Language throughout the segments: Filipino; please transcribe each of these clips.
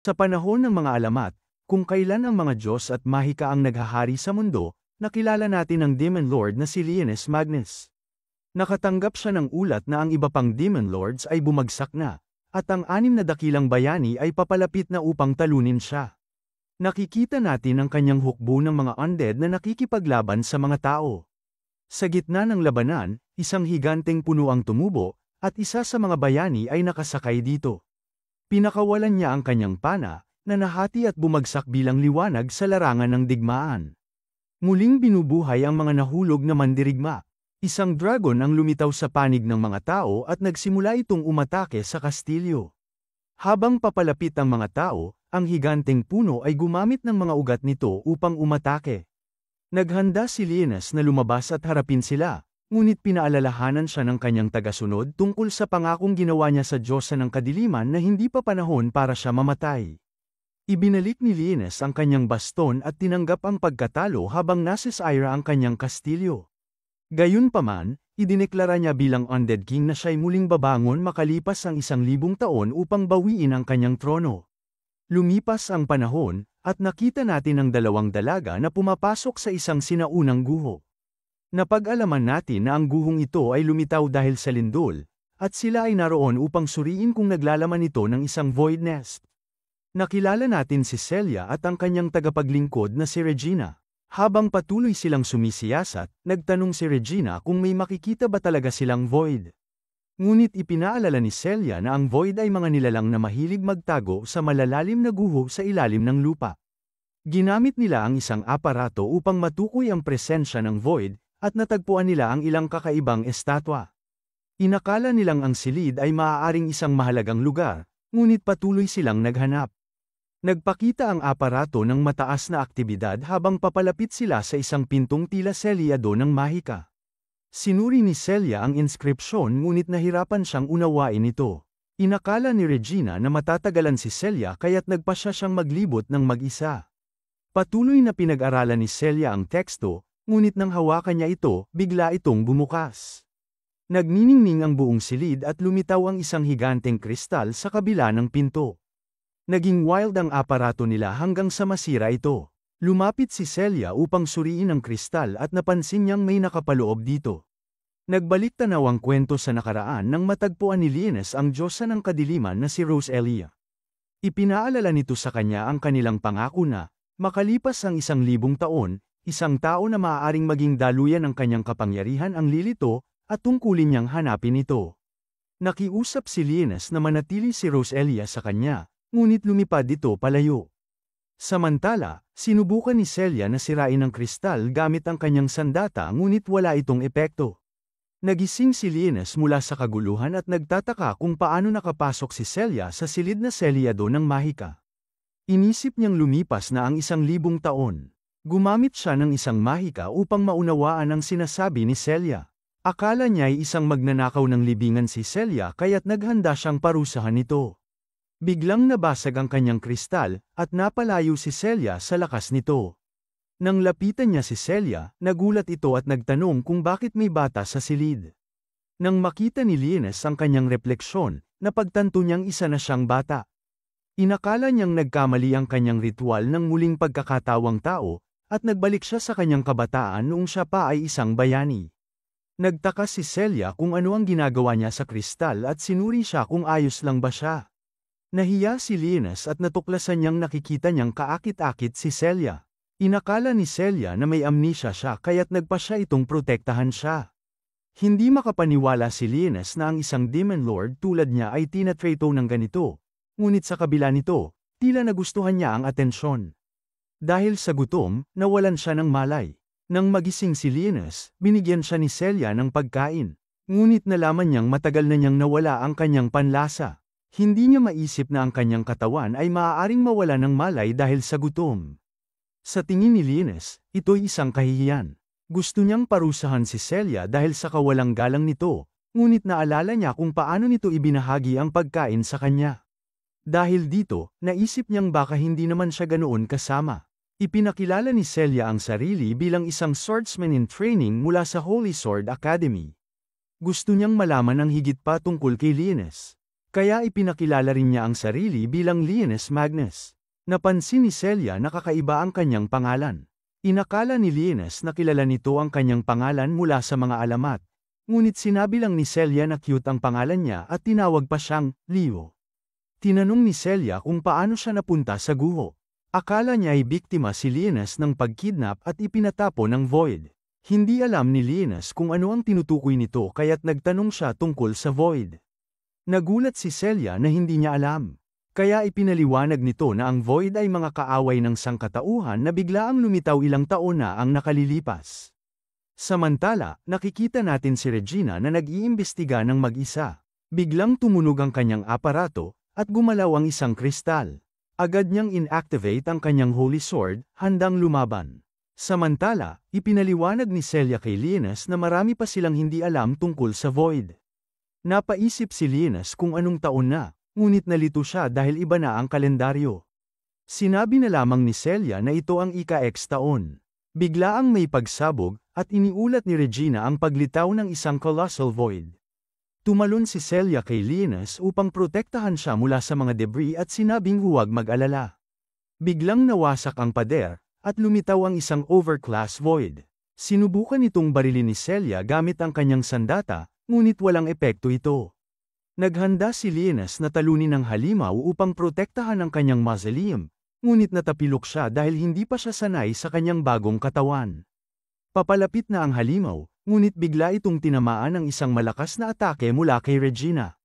Sa panahon ng mga alamat, kung kailan ang mga Diyos at mahika ang naghahari sa mundo, nakilala natin ang Demon Lord na si Lianis Magnus. Nakatanggap siya ng ulat na ang iba pang Demon Lords ay bumagsak na, at ang 6 na dakilang bayani ay papalapit na upang talunin siya. Nakikita natin ang kanyang hukbo ng mga undead na nakikipaglaban sa mga tao. Sa gitna ng labanan, isang higanteng puno ang tumubo, at isa sa mga bayani ay nakasakay dito. Pinakawalan niya ang kanyang pana, na nahati at bumagsak bilang liwanag sa larangan ng digmaan. Muling binubuhay ang mga nahulog na mandirigma. Isang dragon ang lumitaw sa panig ng mga tao at nagsimula itong umatake sa kastilyo. Habang papalapit ang mga tao, ang higanteng puno ay gumamit ng mga ugat nito upang umatake. Naghanda si Lianis na lumabas at harapin sila, ngunit pinaalalahanan siya ng kanyang tagasunod tungkol sa pangakong ginawa niya sa Diyosa ng Kadiliman na hindi pa panahon para siya mamatay. Ibinalik ni Lianis ang kanyang baston at tinanggap ang pagkatalo habang nasisira ang kanyang kastilyo. Gayunpaman, idineklara niya bilang Undead King na siya'y muling babangon makalipas ang 1,000 taon upang bawiin ang kanyang trono. Lumipas ang panahon, at nakita natin ang 2 dalaga na pumapasok sa isang sinaunang guho. Napag-alaman natin na ang guhong ito ay lumitaw dahil sa lindol, at sila ay naroon upang suriin kung naglalaman ito ng isang void nest. Nakilala natin si Celia at ang kanyang tagapaglingkod na si Regina. Habang patuloy silang sumisiyasat, nagtanong si Regina kung may makikita ba talaga silang void. Ngunit ipinaalala ni Celia na ang void ay mga nilalang na mahilig magtago sa malalalim na guho sa ilalim ng lupa. Ginamit nila ang isang aparato upang matukoy ang presensya ng void, at natagpuan nila ang ilang kakaibang estatwa. Inakala nilang ang silid ay maaaring isang mahalagang lugar, ngunit patuloy silang naghanap. Nagpakita ang aparato ng mataas na aktibidad habang papalapit sila sa isang pintong tila selyado ng mahika. Sinuri ni Celia ang inskripsyon ngunit nahirapan siyang unawain ito. Inakala ni Regina na matatagalan si Celia kaya't nagpasya siyang maglibot ng mag-isa. Patuloy na pinag-aralan ni Celia ang teksto, ngunit nang hawakan niya ito, bigla itong bumukas. Nagniningning ang buong silid at lumitaw ang isang higanteng kristal sa kabila ng pinto. Naging wild ang aparato nila hanggang sa masira ito. Lumapit si Celia upang suriin ang kristal at napansin niyang may nakapaloob dito. Nagbalik tanaw ang kwento sa nakaraan nang matagpuan ni Lianis ang Diyosa ng Kadiliman na si Rosalia. Ipinaalala nito sa kanya ang kanilang pangako na, makalipas ang 1,000 taon, isang tao na maaaring maging daluyan ng kanyang kapangyarihan ang lilito, at tungkulin niyang hanapin ito. Nakiusap si Lianis na manatili si Rosalia sa kanya, ngunit lumipad ito palayo. Samantala, sinubukan ni Celia na sirain ang kristal gamit ang kanyang sandata ngunit wala itong epekto. Nagising si Lianis mula sa kaguluhan at nagtataka kung paano nakapasok si Celia sa silid na selyado ng mahika. Inisip niyang lumipas na ang 1,000 taon. Gumamit siya ng isang mahika upang maunawaan ang sinasabi ni Celia. Akala niya ay isang magnanakaw ng libingan si Celia kaya't naghanda siyang parusahan ito. Biglang nabasag ang kanyang kristal, at napalayo si Celia sa lakas nito. Nang lapitan niya si Celia, nagulat ito at nagtanong kung bakit may bata sa silid. Nang makita ni Lianis ang kanyang refleksyon, napagtanto niyang isa na siyang bata. Inakala niyang nagkamali ang kanyang ritual ng muling pagkakatawang tao, at nagbalik siya sa kanyang kabataan noong siya pa ay isang bayani. Nagtaka si Celia kung ano ang ginagawa niya sa kristal at sinuri siya kung ayos lang ba siya. Nahiya si Lianis at natuklasan niyang nakikita niyang kaakit-akit si Celia. Inakala ni Celia na may amnesia siya kaya't nagpa siya itong protektahan siya. Hindi makapaniwala si Lianis na ang isang Demon Lord tulad niya ay tinatrato ng ganito, ngunit sa kabila nito, tila nagustuhan niya ang atensyon. Dahil sa gutom, nawalan siya ng malay. Nang magising si Lianis, binigyan siya ni Celia ng pagkain, ngunit nalaman niyang matagal na niyang nawala ang kanyang panlasa. Hindi niya maisip na ang kanyang katawan ay maaaring mawala ng malay dahil sa gutom. Sa tingin ni Lianis, ito'y isang kahihiyan. Gusto niyang parusahan si Celia dahil sa kawalang galang nito, ngunit naalala niya kung paano nito ibinahagi ang pagkain sa kanya. Dahil dito, naisip niyang baka hindi naman siya ganoon kasama. Ipinakilala ni Celia ang sarili bilang isang swordsman in training mula sa Holy Sword Academy. Gusto niyang malaman ang higit pa tungkol kay Lianis. Kaya ipinakilala rin niya ang sarili bilang Lianis Magnus. Napansin ni Celia na kakaiba ang kanyang pangalan. Inakala ni Lianis na kilala nito ang kanyang pangalan mula sa mga alamat. Ngunit sinabi lang ni Celia na cute ang pangalan niya at tinawag pa siyang Leo. Tinanong ni Celia kung paano siya napunta sa guho. Akala niya ay biktima si Lianis ng pagkidnap at ipinatapo ng Void. Hindi alam ni Lianis kung ano ang tinutukoy nito kaya't nagtanong siya tungkol sa Void. Nagulat si Celia na hindi niya alam. Kaya ipinaliwanag nito na ang Void ay mga kaaway ng sangkatauhan na biglaang lumitaw ilang taon na ang nakalilipas. Samantala, nakikita natin si Regina na nag-iimbestiga ng mag-isa. Biglang tumunog ang kanyang aparato, at gumalaw ang isang kristal. Agad niyang inactivate ang kanyang Holy Sword, handang lumaban. Samantala, ipinaliwanag ni Celia kay Lianis na marami pa silang hindi alam tungkol sa Void. Napaisip si Lianis kung anong taon na, ngunit nalito siya dahil iba na ang kalendaryo. Sinabi na lamang ni Celia na ito ang ika-X taon. Biglaang may pagsabog, at iniulat ni Regina ang paglitaw ng isang colossal void. Tumalon si Celia kay Lianis upang protektahan siya mula sa mga debris at sinabing huwag mag-alala. Biglang nawasak ang pader, at lumitaw ang isang overclass void. Sinubukan itong barilin ni Celia gamit ang kanyang sandata, ngunit walang epekto ito. Naghanda si Lianis na talunin ang halimaw upang protektahan ang kanyang mausoleum, ngunit natapilok siya dahil hindi pa siya sanay sa kanyang bagong katawan. Papalapit na ang halimaw, ngunit bigla itong tinamaan ng isang malakas na atake mula kay Regina.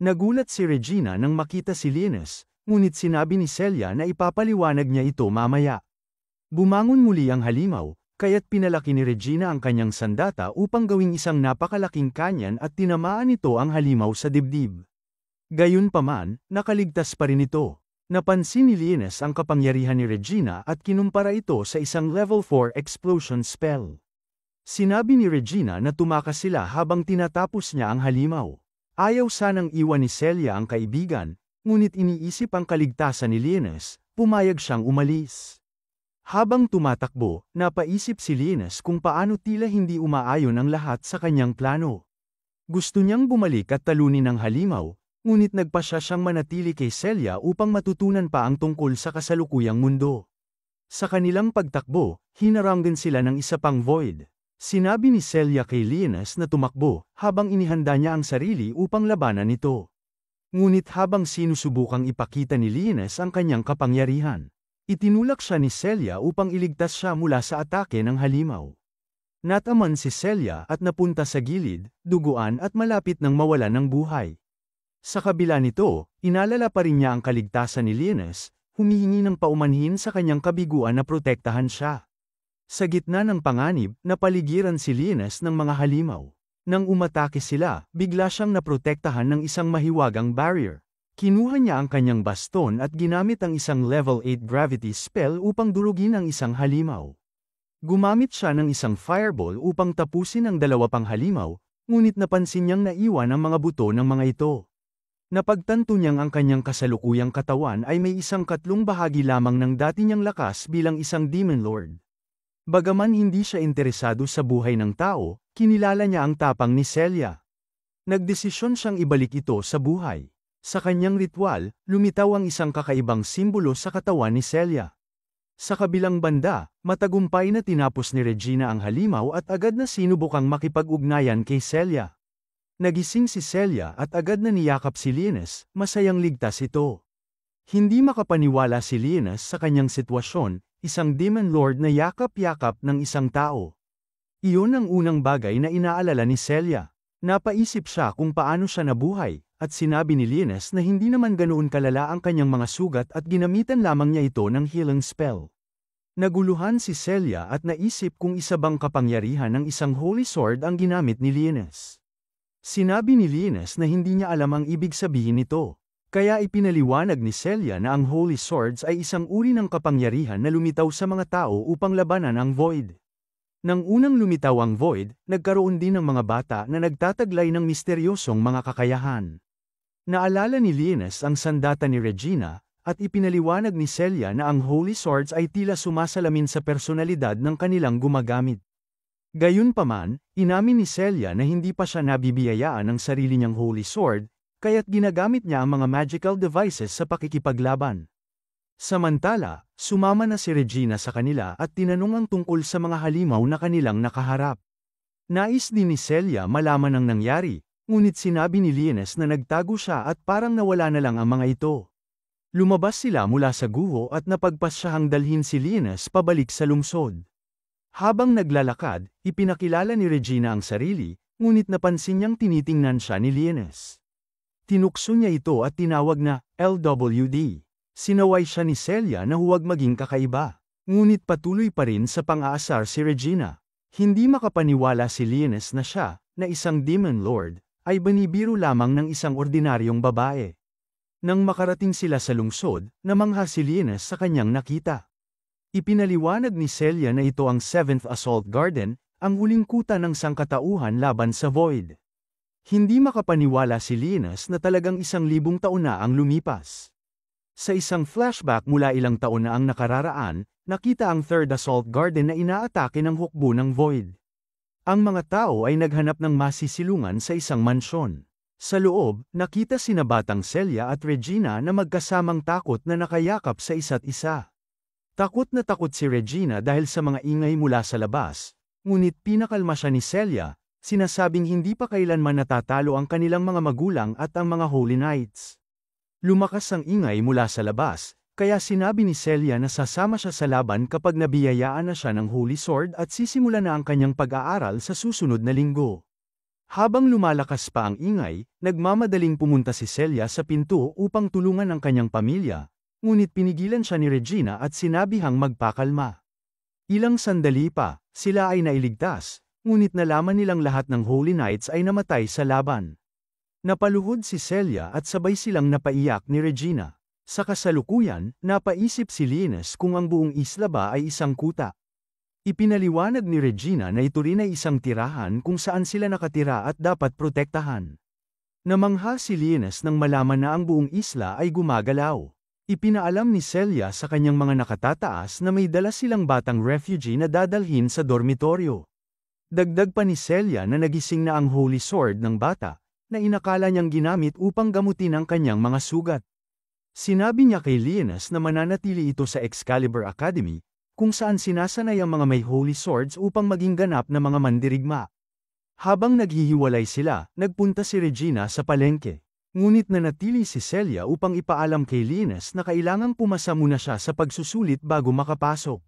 Nagulat si Regina nang makita si Lianis, ngunit sinabi ni Celia na ipapaliwanag niya ito mamaya. Bumangon muli ang halimaw, kaya't pinalaki ni Regina ang kanyang sandata upang gawing isang napakalaking kanyan at tinamaan nito ang halimaw sa dibdib. Gayunpaman, nakaligtas pa rin ito. Napansin ni Lianis ang kapangyarihan ni Regina at kinumpara ito sa isang level 4 explosion spell. Sinabi ni Regina na tumakas sila habang tinatapos niya ang halimaw. Ayaw sanang iwan ni Celia ang kaibigan, ngunit iniisip ang kaligtasan ni Lianis, pumayag siyang umalis. Habang tumatakbo, napaisip si Lianis kung paano tila hindi umaayon ang lahat sa kanyang plano. Gusto niyang bumalik at talunin ang halimaw, ngunit nagpasya siyang manatili kay Celia upang matutunan pa ang tungkol sa kasalukuyang mundo. Sa kanilang pagtakbo, hinarang din sila ng isa pang void. Sinabi ni Celia kay Lianis na tumakbo, habang inihanda niya ang sarili upang labanan ito. Ngunit habang sinusubukang ipakita ni Lianis ang kanyang kapangyarihan, itinulak siya ni Celia upang iligtas siya mula sa atake ng halimaw. Nataman si Celia at napunta sa gilid, duguan at malapit nang mawalan ng buhay. Sa kabila nito, inalala pa rin niya ang kaligtasan ni Lianis, humihingi ng paumanhin sa kanyang kabiguan na protektahan siya. Sa gitna ng panganib, napaligiran si Lianis ng mga halimaw. Nang umatake sila, bigla siyang naprotektahan ng isang mahiwagang barrier. Kinuha niya ang kanyang baston at ginamit ang isang level 8 gravity spell upang durugin ang isang halimaw. Gumamit siya ng isang fireball upang tapusin ang dalawa pang halimaw, ngunit napansin niyang naiwan ang mga buto ng mga ito. Napagtanto niyang ang kanyang kasalukuyang katawan ay may isang katlong bahagi lamang ng dati niyang lakas bilang isang Demon Lord. Bagaman hindi siya interesado sa buhay ng tao, kinilala niya ang tapang ni Celia. Nagdesisyon siyang ibalik ito sa buhay. Sa kanyang ritual, lumitaw ang isang kakaibang simbolo sa katawan ni Celia. Sa kabilang banda, matagumpay na tinapos ni Regina ang halimaw at agad na sinubukang makipag-ugnayan kay Celia. Nagising si Celia at agad na niyakap si Lianis, masayang ligtas ito. Hindi makapaniwala si Lianis sa kanyang sitwasyon, isang Demon Lord na yakap-yakap ng isang tao. Iyon ang unang bagay na inaalala ni Celia. Napaisip siya kung paano siya nabuhay, at sinabi ni Lianis na hindi naman ganoon kalala ang kanyang mga sugat at ginamitan lamang niya ito ng healing spell. Naguluhan si Celia at naisip kung isa bang kapangyarihan ng isang Holy Sword ang ginamit ni Lianis. Sinabi ni Lianis na hindi niya alam ang ibig sabihin nito. Kaya ipinaliwanag ni Celia na ang Holy Swords ay isang uri ng kapangyarihan na lumitaw sa mga tao upang labanan ang Void. Nang unang lumitaw ang Void, nagkaroon din ng mga bata na nagtataglay ng misteryosong mga kakayahan. Naalala ni Lianis ang sandata ni Regina, at ipinaliwanag ni Celia na ang Holy Swords ay tila sumasalamin sa personalidad ng kanilang gumagamit. Gayunpaman, inamin ni Celia na hindi pa siya nabibiyayaan ng sarili niyang Holy Sword, kaya't ginagamit niya ang mga magical devices sa pakikipaglaban. Samantala, sumama na si Regina sa kanila at tinanong ang tungkol sa mga halimaw na kanilang nakaharap. Nais din ni Celia malaman ang nangyari, ngunit sinabi ni Lienes na nagtago siya at parang nawala na lang ang mga ito. Lumabas sila mula sa guho at napagpasyahang dalhin si Lienes pabalik sa lungsod. Habang naglalakad, ipinakilala ni Regina ang sarili, ngunit napansin niyang tinitingnan siya ni Lienes. Tinukso niya ito at tinawag na LWD. Sinaway siya ni Celia na huwag maging kakaiba. Ngunit patuloy pa rin sa pang-aasar si Regina. Hindi makapaniwala si Lienes na siya, na isang Demon Lord, ay binibiro lamang ng isang ordinaryong babae. Nang makarating sila sa lungsod, namangha si Lienes sa kanyang nakita. Ipinaliwanag ni Celia na ito ang 7th Assault Garden, ang huling kuta ng sangkatauhan laban sa Void. Hindi makapaniwala si Lienes na talagang 1,000 taon na ang lumipas. Sa isang flashback mula ilang taon na ang nakararaan, nakita ang 3rd Assault Garden na inaatake ng hukbo ng Void. Ang mga tao ay naghanap ng masisilungan sa isang mansyon. Sa loob, nakita sina Batang Celia at Regina na magkasamang takot na nakayakap sa isa't isa. Takot na takot si Regina dahil sa mga ingay mula sa labas, ngunit pinakalma siya ni Celia, sinasabing hindi pa kailanman natatalo ang kanilang mga magulang at ang mga Holy Knights. Lumakas ang ingay mula sa labas, kaya sinabi ni Celia na sasama siya sa laban kapag nabiyayaan na siya ng Holy Sword at sisimula na ang kanyang pag-aaral sa susunod na linggo. Habang lumalakas pa ang ingay, nagmamadaling pumunta si Celia sa pinto upang tulungan ang kanyang pamilya, ngunit pinigilan siya ni Regina at sinabihang magpakalma. Ilang sandali pa, sila ay nailigtas, ngunit nalaman nilang lahat ng Holy Knights ay namatay sa laban. Napaluhod si Celia at sabay silang napaiyak ni Regina. Sa kasalukuyan, napaisip si Lienes kung ang buong isla ba ay isang kuta. Ipinaliwanag ni Regina na ito rin ay isang tirahan kung saan sila nakatira at dapat protektahan. Namangha si Lienes nang malaman na ang buong isla ay gumagalaw. Ipinaalam ni Celia sa kanyang mga nakatataas na may dala silang batang refugee na dadalhin sa dormitoryo. Dagdag pa ni Celia na nagising na ang Holy Sword ng bata, na inakala niyang ginamit upang gamutin ang kanyang mga sugat. Sinabi niya kay Lienes na mananatili ito sa Excalibur Academy, kung saan sinasanay ang mga may Holy Swords upang maging ganap na mga mandirigma. Habang naghihiwalay sila, nagpunta si Regina sa palengke. Ngunit nanatili si Celia upang ipaalam kay Lienes na kailangang pumasa muna siya sa pagsusulit bago makapasok.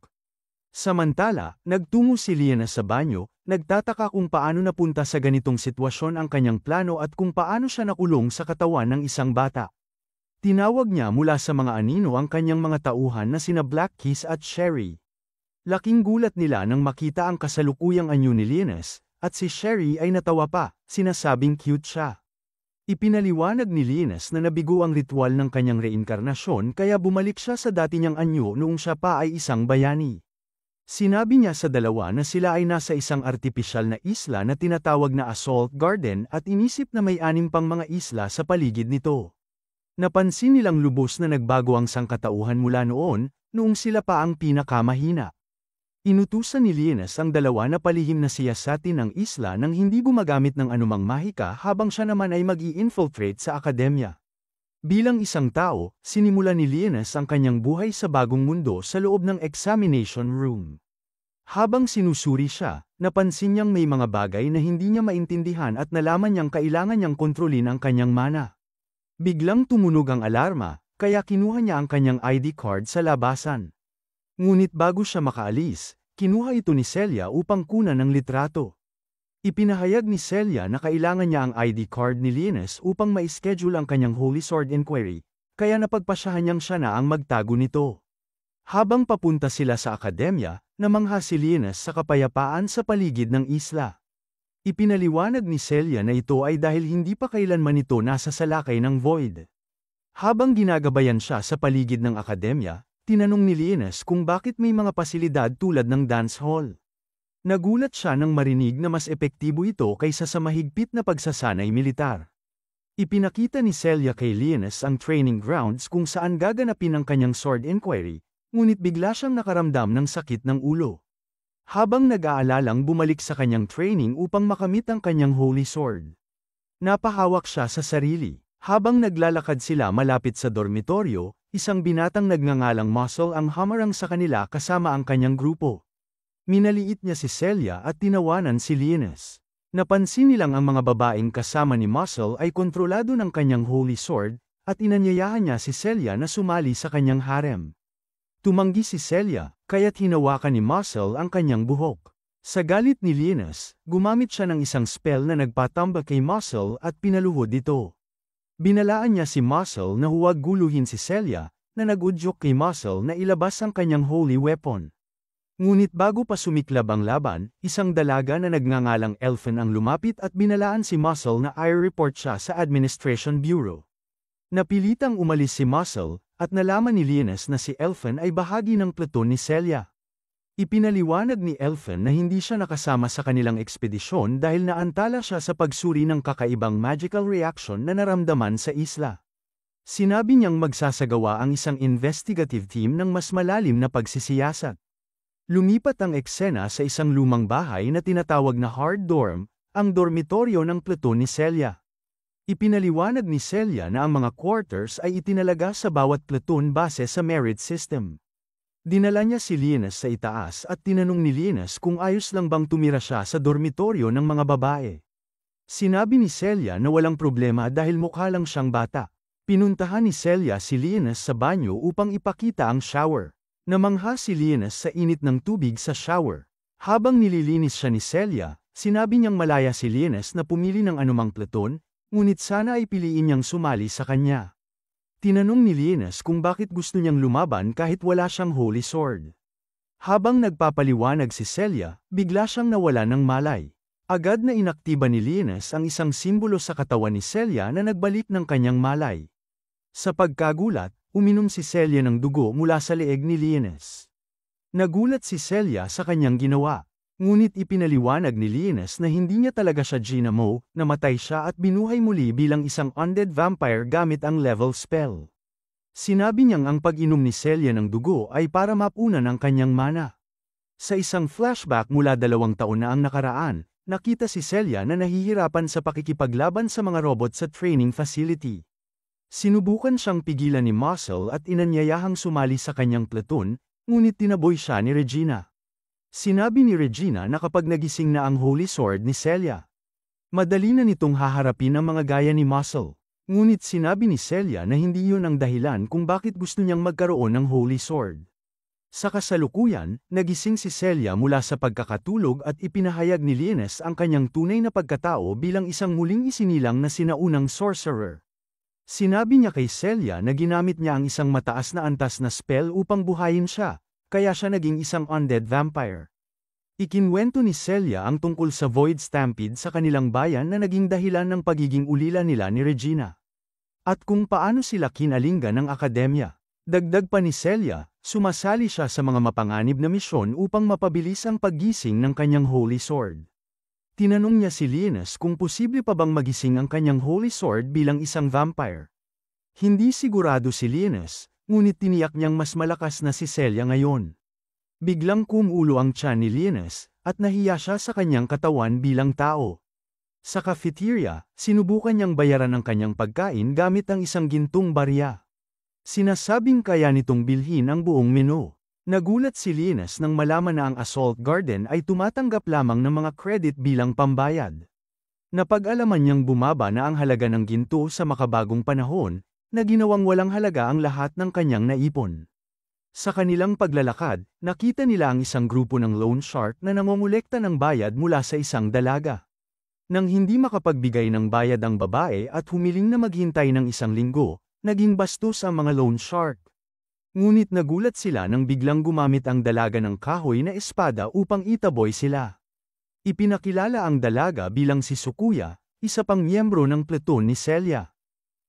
Samantala, nagtungo si Lienes sa banyo, nagtataka kung paano napunta sa ganitong sitwasyon ang kanyang plano at kung paano siya nakulong sa katawan ng isang bata. Tinawag niya mula sa mga anino ang kanyang mga tauhan na sina Black Keys at Sherry. Laking gulat nila nang makita ang kasalukuyang anyo ni Lienes, at si Sherry ay natawa pa, sinasabing cute siya. Ipinaliwanag ni Lienes na nabigo ang ritual ng kanyang reinkarnasyon kaya bumalik siya sa dati niyang anyo noong siya pa ay isang bayani. Sinabi niya sa dalawa na sila ay nasa isang artipisyal na isla na tinatawag na Assault Garden at inisip na may 6 pang mga isla sa paligid nito. Napansin nilang lubos na nagbago ang sangkatauhan mula noong sila pa ang pinakamahina. Inutusan ni Lienes ang dalawa na palihim na siyasatin ang isla nang hindi gumagamit ng anumang mahika habang siya naman ay mag-i-infiltrate sa akademya. Bilang isang tao, sinimula ni Lienes ang kanyang buhay sa bagong mundo sa loob ng examination room. Habang sinusuri siya, napansin niyang may mga bagay na hindi niya maintindihan at nalaman niyang kailangan niyang kontrolin ang kanyang mana. Biglang tumunog ang alarma, kaya kinuha niya ang kanyang ID card sa labasan. Ngunit bago siya makaalis, kinuha ito ni Celia upang kunan ng litrato. Ipinahayag ni Celia na kailangan niya ang ID card ni Lienes upang ma-schedule ang kanyang Holy Sword Inquiry, kaya napagpasyahan niyang siya na ang magtago nito. Habang papunta sila sa akademya, namangha si Lienes sa kapayapaan sa paligid ng isla. Ipinaliwanag ni Celia na ito ay dahil hindi pa kailanman ito nasa salakay ng Void. Habang ginagabayan siya sa paligid ng akademya, tinanong ni Lienes kung bakit may mga pasilidad tulad ng dance hall. Nagulat siya nang marinig na mas epektibo ito kaysa sa mahigpit na pagsasanay militar. Ipinakita ni Celia kay Lienes ang training grounds kung saan gaganapin ang kanyang sword inquiry, ngunit bigla siyang nakaramdam ng sakit ng ulo. Habang nag-aalalang bumalik sa kanyang training upang makamit ang kanyang Holy Sword. Napahawak siya sa sarili. Habang naglalakad sila malapit sa dormitoryo, isang binatang nagngangalang Muscle ang hamarang sa kanila kasama ang kanyang grupo. Minaliit niya si Celia at tinawanan si Linus. Napansin nilang ang mga babaeng kasama ni Muscle ay kontrolado ng kanyang holy sword, at inanyayahan niya si Celia na sumali sa kanyang harem. Tumanggi si Celia, kaya't hinawakan ni Muscle ang kanyang buhok. Sa galit ni Linus, gumamit siya ng isang spell na nagpatamba kay Muscle at pinaluhod ito. Binalaan niya si Muscle na huwag guluhin si Celia, na nag-udyok kay Muscle na ilabas ang kanyang holy weapon. Ngunit bago pa sumiklab ang laban, isang dalaga na nagngangalang Elfen ang lumapit at binalaan si Muscle na i-report siya sa Administration Bureau. Napilitang umalis si Muscle, at nalaman ni Linus na si Elfen ay bahagi ng platoon ni Celia. Ipinaliwanag ni Elfen na hindi siya nakasama sa kanilang ekspedisyon dahil naantala siya sa pagsuri ng kakaibang magical reaction na naramdaman sa isla. Sinabi niyang magsasagawa ang isang investigative team ng mas malalim na pagsisiyasat. Lumipat ang eksena sa isang lumang bahay na tinatawag na Hard Dorm, ang dormitoryo ng platoon ni Celia. Ipinaliwanag ni Celia na ang mga quarters ay itinalaga sa bawat platoon base sa merit system. Dinala niya si Linus sa itaas at tinanong ni Linus kung ayos lang bang tumira siya sa dormitoryo ng mga babae. Sinabi ni Celia na walang problema dahil mukha lang siyang bata. Pinuntahan ni Celia si Linus sa banyo upang ipakita ang shower. Namangha si Linus sa init ng tubig sa shower. Habang nililinis siya ni Celia, sinabi niyang malaya si Linus na pumili ng anumang platoon, ngunit sana ay piliin niyang sumali sa kanya. Tinanong ni Linus kung bakit gusto niyang lumaban kahit wala siyang holy sword. Habang nagpapaliwanag si Celia, bigla siyang nawala ng malay. Agad na inaktiba ni Linus ang isang simbolo sa katawan ni Celia na nagbalik ng kanyang malay. Sa pagkagulat, uminom si Celia ng dugo mula sa leeg ni Linus. Nagulat si Celia sa kanyang ginawa. Ngunit ipinaliwanag ni Linus na hindi niya talaga siya ginamo, namatay siya at binuhay muli bilang isang undead vampire gamit ang level spell. Sinabi niyang ang pag-inom ni Celia ng dugo ay para mapunan ang kanyang mana. Sa isang flashback mula 2 taon na ang nakaraan, nakita si Celia na nahihirapan sa pakikipaglaban sa mga robot sa training facility. Sinubukan siyang pigilan ni Muscle at inanyayahang sumali sa kanyang platoon, ngunit tinaboy siya ni Regina. Sinabi ni Regina na kapag nagising na ang holy sword ni Celia, madali na nitong haharapin ang mga gaya ni Muscle. Ngunit sinabi ni Celia na hindi yun ang dahilan kung bakit gusto niyang magkaroon ng holy sword. Sa kasalukuyan, nagising si Celia mula sa pagkakatulog at ipinahayag ni Linus ang kanyang tunay na pagkatao bilang isang muling isinilang na sinaunang sorcerer. Sinabi niya kay Celia na ginamit niya ang isang mataas na antas na spell upang buhayin siya, kaya siya naging isang undead vampire. Ikinwento ni Celia ang tungkol sa Void Stampede sa kanilang bayan na naging dahilan ng pagiging ulila nila ni Regina. At kung paano sila kinalinga ng akademya. Dagdag pa ni Celia, sumasali siya sa mga mapanganib na misyon upang mapabilis ang paggising ng kanyang holy sword. Tinanong niya si Linus kung posible pa bang magising ang kanyang holy sword bilang isang vampire. Hindi sigurado si Linus, ngunit tiniyak niyang mas malakas na si Celia ngayon. Biglang kumulo ang tiyan ni Linus, at nahiya siya sa kanyang katawan bilang tao. Sa cafeteria, sinubukan niyang bayaran ang kanyang pagkain gamit ang isang gintong barya. Sinasabing kaya nitong bilhin ang buong menu. Nagulat si Linus nang malaman na ang Assault Garden ay tumatanggap lamang ng mga credit bilang pambayad. Napag-alaman niyang bumaba na ang halaga ng ginto sa makabagong panahon, na ginawang walang halaga ang lahat ng kanyang naipon. Sa kanilang paglalakad, nakita nila ang isang grupo ng loan shark na nangongolekta ng bayad mula sa isang dalaga. Nang hindi makapagbigay ng bayad ang babae at humiling na maghintay ng 1 linggo, naging bastos ang mga loan shark. Ngunit nagulat sila nang biglang gumamit ang dalaga ng kahoy na espada upang itaboy sila. Ipinakilala ang dalaga bilang si Sukuya, isa pang miyembro ng platoon ni Celia.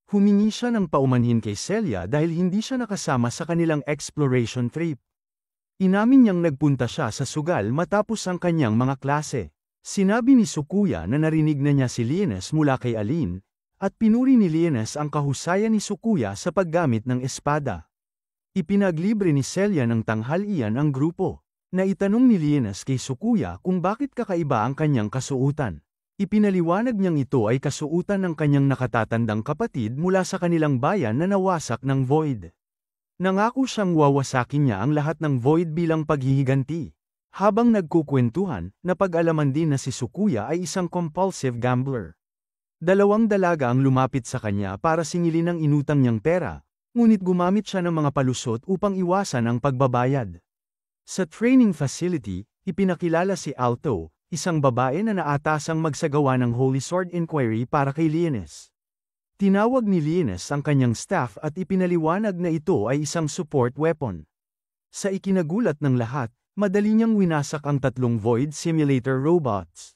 Humingi siya ng paumanhin kay Celia dahil hindi siya nakasama sa kanilang exploration trip. Inamin niyang nagpunta siya sa sugal matapos ang kanyang mga klase. Sinabi ni Sukuya na narinig na niya si Linus mula kay Aline, at pinuri ni Linus ang kahusayan ni Sukuya sa paggamit ng espada. Ipinaglibre ni Celia ng tanghalian ang grupo. Naitanong ni Linus kay Sukuya kung bakit kakaiba ang kanyang kasuotan. Ipinaliwanag niyang ito ay kasuutan ng kanyang nakatatandang kapatid mula sa kanilang bayan na nawasak ng Void. Nangako siyang wawasakin niya ang lahat ng Void bilang paghihiganti. Habang nagkukwentuhan, napag-alaman din na si Sukuya ay isang compulsive gambler. Dalawang dalaga ang lumapit sa kanya para singilin ang inutang niyang pera, ngunit gumamit siya ng mga palusot upang iwasan ang pagbabayad. Sa training facility, ipinakilala si Alto, isang babae na naatasang magsagawa ng Holy Sword Inquiry para kay Lianes. Tinawag ni Lianes ang kanyang staff at ipinaliwanag na ito ay isang support weapon. Sa ikinagulat ng lahat, madali niyang winasak ang 3 Void Simulator robots.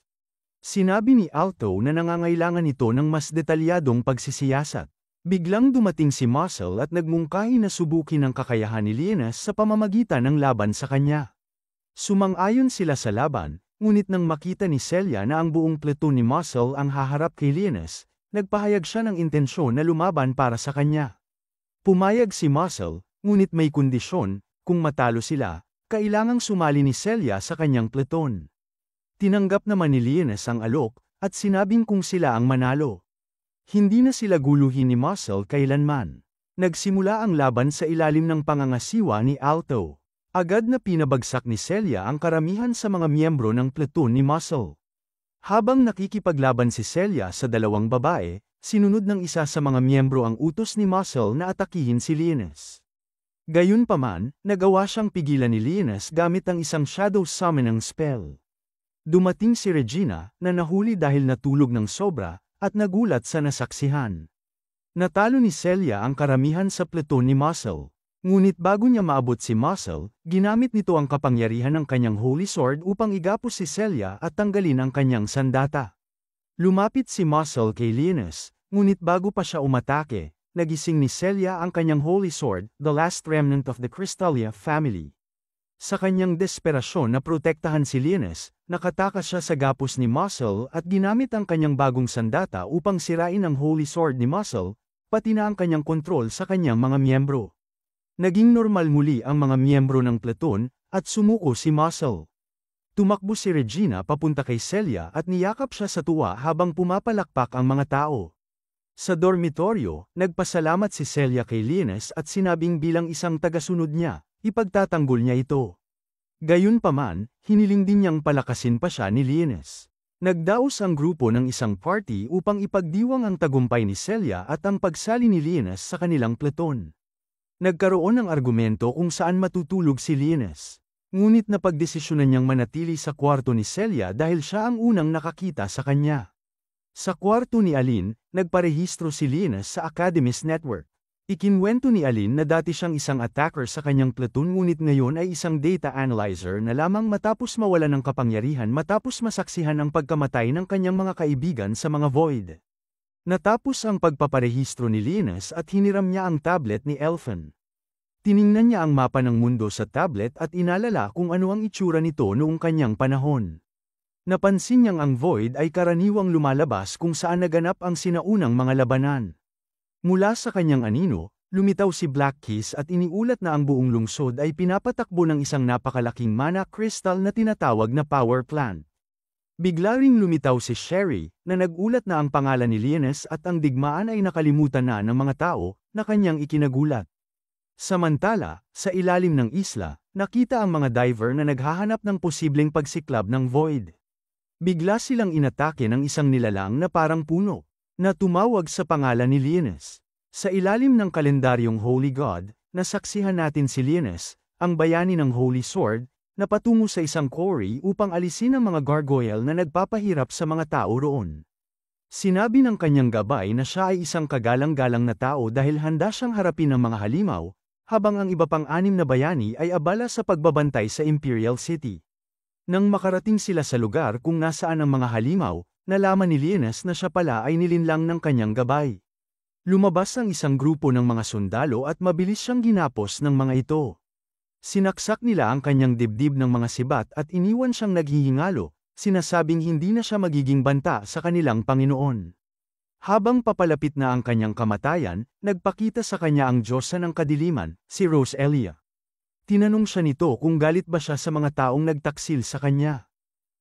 Sinabi ni Alto na nangangailangan ito ng mas detalyadong pagsisiyasat. Biglang dumating si Muscle at nagmungkahi na subukin ang kakayahan ni Lianes sa pamamagitan ng laban sa kanya. Sumang-ayon sila sa laban, ngunit nang makita ni Celia na ang buong platoon ni Muscle ang haharap kay Lianes, nagpahayag siya ng intensyon na lumaban para sa kanya. Pumayag si Muscle, ngunit may kondisyon, kung matalo sila, kailangang sumali ni Celia sa kanyang platoon. Tinanggap naman ni Lianes ang alok, at sinabing kung sila ang manalo. Hindi na sila guluhin ni Muscle kailanman. Nagsimula ang laban sa ilalim ng pangangasiwa ni Alto. Agad na pinabagsak ni Celia ang karamihan sa mga miyembro ng platoon ni Muscle. Habang nakikipaglaban si Celia sa 2 babae, sinunod ng isa sa mga miyembro ang utos ni Muscle na atakihin si Lianes. Gayunpaman, nagawa siyang pigilan ni Lianes gamit ang isang shadow summoning spell. Dumating si Regina, na nahuli dahil natulog ng sobra, at nagulat sa nasaksihan. Natalo ni Celia ang karamihan sa platoon ni Muscle. Ngunit bago niya maabot si Muscle, ginamit nito ang kapangyarihan ng kanyang Holy Sword upang igapos si Celia at tanggalin ang kanyang sandata. Lumapit si Muscle kay Lianes, ngunit bago pa siya umatake, nagising ni Celia ang kanyang Holy Sword, the last remnant of the Crystalia family. Sa kanyang desperasyon na protektahan si Lianes, nakatakas siya sa gapos ni Muscle at ginamit ang kanyang bagong sandata upang sirain ang Holy Sword ni Muscle, pati na ang kanyang kontrol sa kanyang mga miyembro. Naging normal muli ang mga miyembro ng platoon, at sumuko si Muscle. Tumakbo si Regina papunta kay Celia at niyakap siya sa tuwa habang pumapalakpak ang mga tao. Sa dormitoryo, nagpasalamat si Celia kay Lianes at sinabing bilang isang tagasunod niya, ipagtatanggol niya ito. Gayunpaman, hiniling din niyang palakasin pa siya ni Lianes. Nagdaos ang grupo ng isang party upang ipagdiwang ang tagumpay ni Celia at ang pagsali ni Lianes sa kanilang platoon. Nagkaroon ng argumento kung saan matutulog si Lianes. Ngunit napagdesisyonan niyang manatili sa kwarto ni Celia dahil siya ang unang nakakita sa kanya. Sa kwarto ni Aline, nagparehistro si Lianes sa Academy's network. Ikinwento ni Aline na dati siyang isang attacker sa kanyang platoon ngunit ngayon ay isang data analyzer na lamang matapos mawala ng kapangyarihan matapos masaksihan ang pagkamatay ng kanyang mga kaibigan sa mga Void. Natapos ang pagpaparehistro ni Lianes at hiniram niya ang tablet ni Elfen. Tiningnan niya ang mapa ng mundo sa tablet at inalala kung ano ang itsura nito noong kanyang panahon. Napansin niyang ang Void ay karaniwang lumalabas kung saan naganap ang sinaunang mga labanan. Mula sa kanyang anino, lumitaw si Black Keys at iniulat na ang buong lungsod ay pinapatakbo ng isang napakalaking mana crystal na tinatawag na power plant. Bigla ring lumitaw si Sherry, na nagulat na ang pangalan ni Lianes at ang digmaan ay nakalimutan na ng mga tao, na kanyang ikinagulat. Samantala, sa ilalim ng isla, nakita ang mga diver na naghahanap ng posibleng pagsiklab ng Void. Bigla silang inatake ng isang nilalang na parang puno, na tumawag sa pangalan ni Lianes. Sa ilalim ng kalendaryong Holy God, nasaksihan natin si Lianes, ang bayani ng Holy Sword, na patungo sa isang quarry upang alisin ang mga gargoyle na nagpapahirap sa mga tao roon. Sinabi ng kanyang gabay na siya ay isang kagalang-galang na tao dahil handa siyang harapin ang mga halimaw, habang ang iba pang 6 na bayani ay abala sa pagbabantay sa Imperial City. Nang makarating sila sa lugar kung nasaan ang mga halimaw, nalaman ni Lianes na siya pala ay nilinlang ng kanyang gabay. Lumabas ang isang grupo ng mga sundalo at mabilis siyang ginapos ng mga ito. Sinaksak nila ang kanyang dibdib ng mga sibat at iniwan siyang naghihingalo, sinasabing hindi na siya magiging banta sa kanilang Panginoon. Habang papalapit na ang kanyang kamatayan, nagpakita sa kanya ang Diyosa ng Kadiliman, si Roselia. Tinanong siya nito kung galit ba siya sa mga taong nagtaksil sa kanya.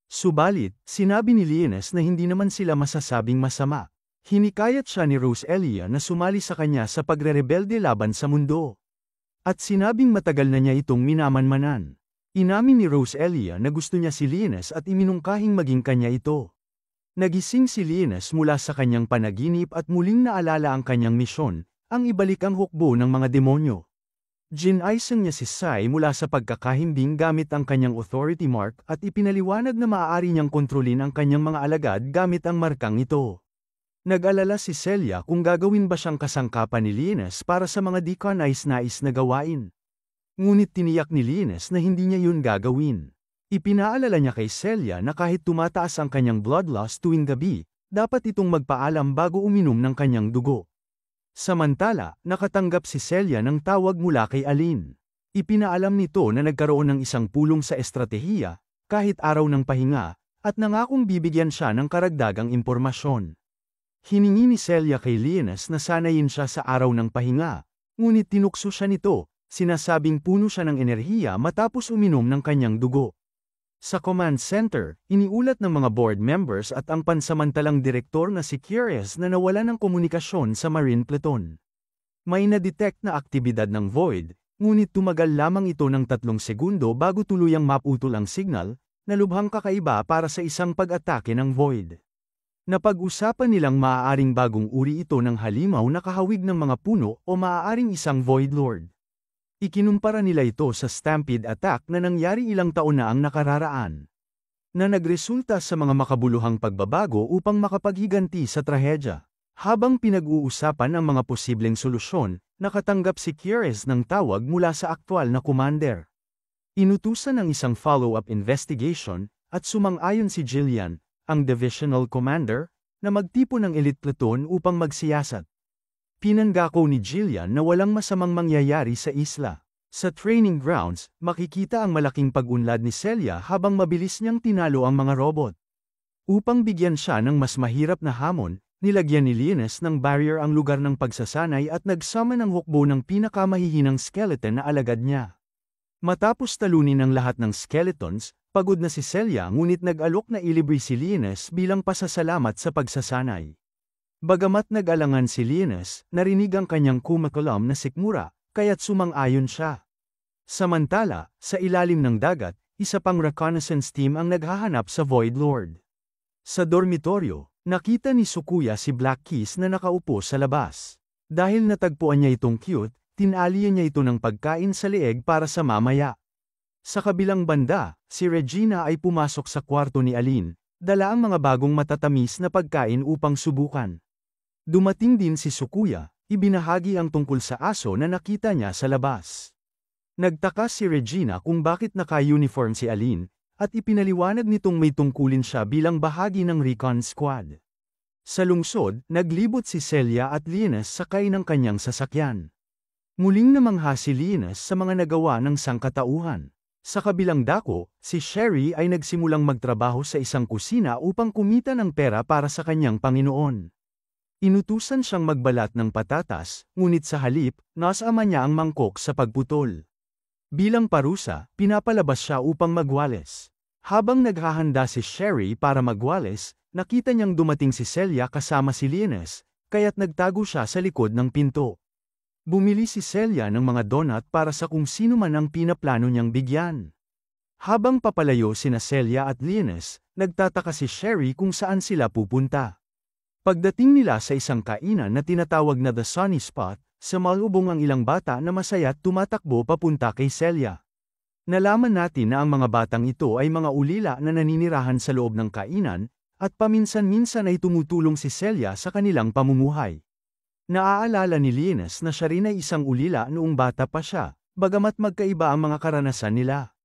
Subalit, sinabi ni Lianes na hindi naman sila masasabing masama. Hinikayat siya ni Roselia na sumali sa kanya sa pagrerebelde laban sa mundo. At sinabing matagal na niya itong minamanmanan. Inamin ni Roselia na gusto niya si Lianes at iminungkahing maging kanya ito. Nagising si Lianes mula sa kanyang panaginip at muling naalala ang kanyang misyon, ang ibalik ang hukbo ng mga demonyo. Ginaisang niya si Sai mula sa pagkakahimbing gamit ang kanyang authority mark at ipinaliwanag na maaari niyang kontrolin ang kanyang mga alagad gamit ang markang ito. Nag-alala si Celia kung gagawin ba siyang kasangkapan ni Lianes para sa mga di kanais-nais na gawain. Ngunit tiniyak ni Lianes na hindi niya yun gagawin. Ipinaalala niya kay Celia na kahit tumataas ang kanyang blood loss tuwing gabi, dapat itong magpaalam bago uminom ng kanyang dugo. Samantala, nakatanggap si Celia ng tawag mula kay Aline. Ipinaalam nito na nagkaroon ng isang pulong sa estratehiya, kahit araw ng pahinga, at nangakong bibigyan siya ng karagdagang impormasyon. Hiningi ni Celia kay Lianes na sanayin siya sa araw ng pahinga, ngunit tinukso siya nito, sinasabing puno siya ng enerhiya matapos uminom ng kanyang dugo. Sa command center, iniulat ng mga board members at ang pansamantalang direktor na si Curious na nawala ng komunikasyon sa Marine Pluton. May na-detect na aktibidad ng Void, ngunit tumagal lamang ito ng 3 segundo bago tuluyang maputol ang signal, na lubhang kakaiba para sa isang pag-atake ng Void. Napag-usapan nilang maaaring bagong uri ito ng halimaw na kahawig ng mga puno o maaaring isang Void Lord. Ikinumpara nila ito sa Stampede Attack na nangyari ilang taon na ang nakararaan, na nagresulta sa mga makabuluhang pagbabago upang makapaghiganti sa trahedya. Habang pinag-uusapan ang mga posibleng solusyon, nakatanggap si Curious ng tawag mula sa aktwal na commander. Inutusan ng isang follow-up investigation, at sumang-ayon si Jillian, ang divisional commander, na magtipon ng elite platoon upang magsiyasat. Pinangako ni Jillian na walang masamang mangyayari sa isla. Sa training grounds, makikita ang malaking pag-unlad ni Celia habang mabilis niyang tinalo ang mga robot. Upang bigyan siya ng mas mahirap na hamon, nilagyan ni Lianes ng barrier ang lugar ng pagsasanay at nagsama ng hukbo ng pinakamahihinang skeleton na alagad niya. Matapos talunin ang lahat ng skeletons, pagod na si Celia ngunit nag-alok na ilibre si Lianes bilang pasasalamat sa pagsasanay. Bagamat nag-alangan si Lianes, narinig ang kanyang kumakalam na sikmura, kaya't sumang-ayon siya. Samantala, sa ilalim ng dagat, isa pang reconnaissance team ang naghahanap sa Void Lord. Sa dormitoryo, nakita ni Sukuya si Black Keys na nakaupo sa labas. Dahil natagpuan niya itong cute, tinalian niya ito ng pagkain sa leeg para sa mamaya. Sa kabilang banda, si Regina ay pumasok sa kwarto ni Aline, dala ang mga bagong matatamis na pagkain upang subukan. Dumating din si Sukuya, ibinahagi ang tungkol sa aso na nakita niya sa labas. Nagtaka si Regina kung bakit naka-uniform si Aline, at ipinaliwanag nitong may tungkulin siya bilang bahagi ng recon squad. Sa lungsod, naglibot si Celia at Lianes sakay ng kanyang sasakyan. Muling namangha si Lianes sa mga nagawa ng sangkatauhan. Sa kabilang dako, si Sherry ay nagsimulang magtrabaho sa isang kusina upang kumita ng pera para sa kanyang Panginoon. Inutusan siyang magbalat ng patatas, ngunit sa halip, nasama niya ang mangkok sa pagputol. Bilang parusa, pinapalabas siya upang magwales. Habang naghahanda si Sherry para magwales, nakita niyang dumating si Celia kasama si Lianes, kaya't nagtago siya sa likod ng pinto. Bumili si Celia ng mga donut para sa kung sino man ang pinaplano niyang bigyan. Habang papalayo sina Celia at Lianes, nagtataka si Sherry kung saan sila pupunta. Pagdating nila sa isang kainan na tinatawag na The Sunny Spot, sumalubong ang ilang bata na masaya at tumatakbo papunta kay Celia. Nalaman natin na ang mga batang ito ay mga ulila na naninirahan sa loob ng kainan, at paminsan-minsan ay tumutulong si Celia sa kanilang pamumuhay. Naaalala ni Lianes na siya rin ay isang ulila noong bata pa siya, bagamat magkaiba ang mga karanasan nila.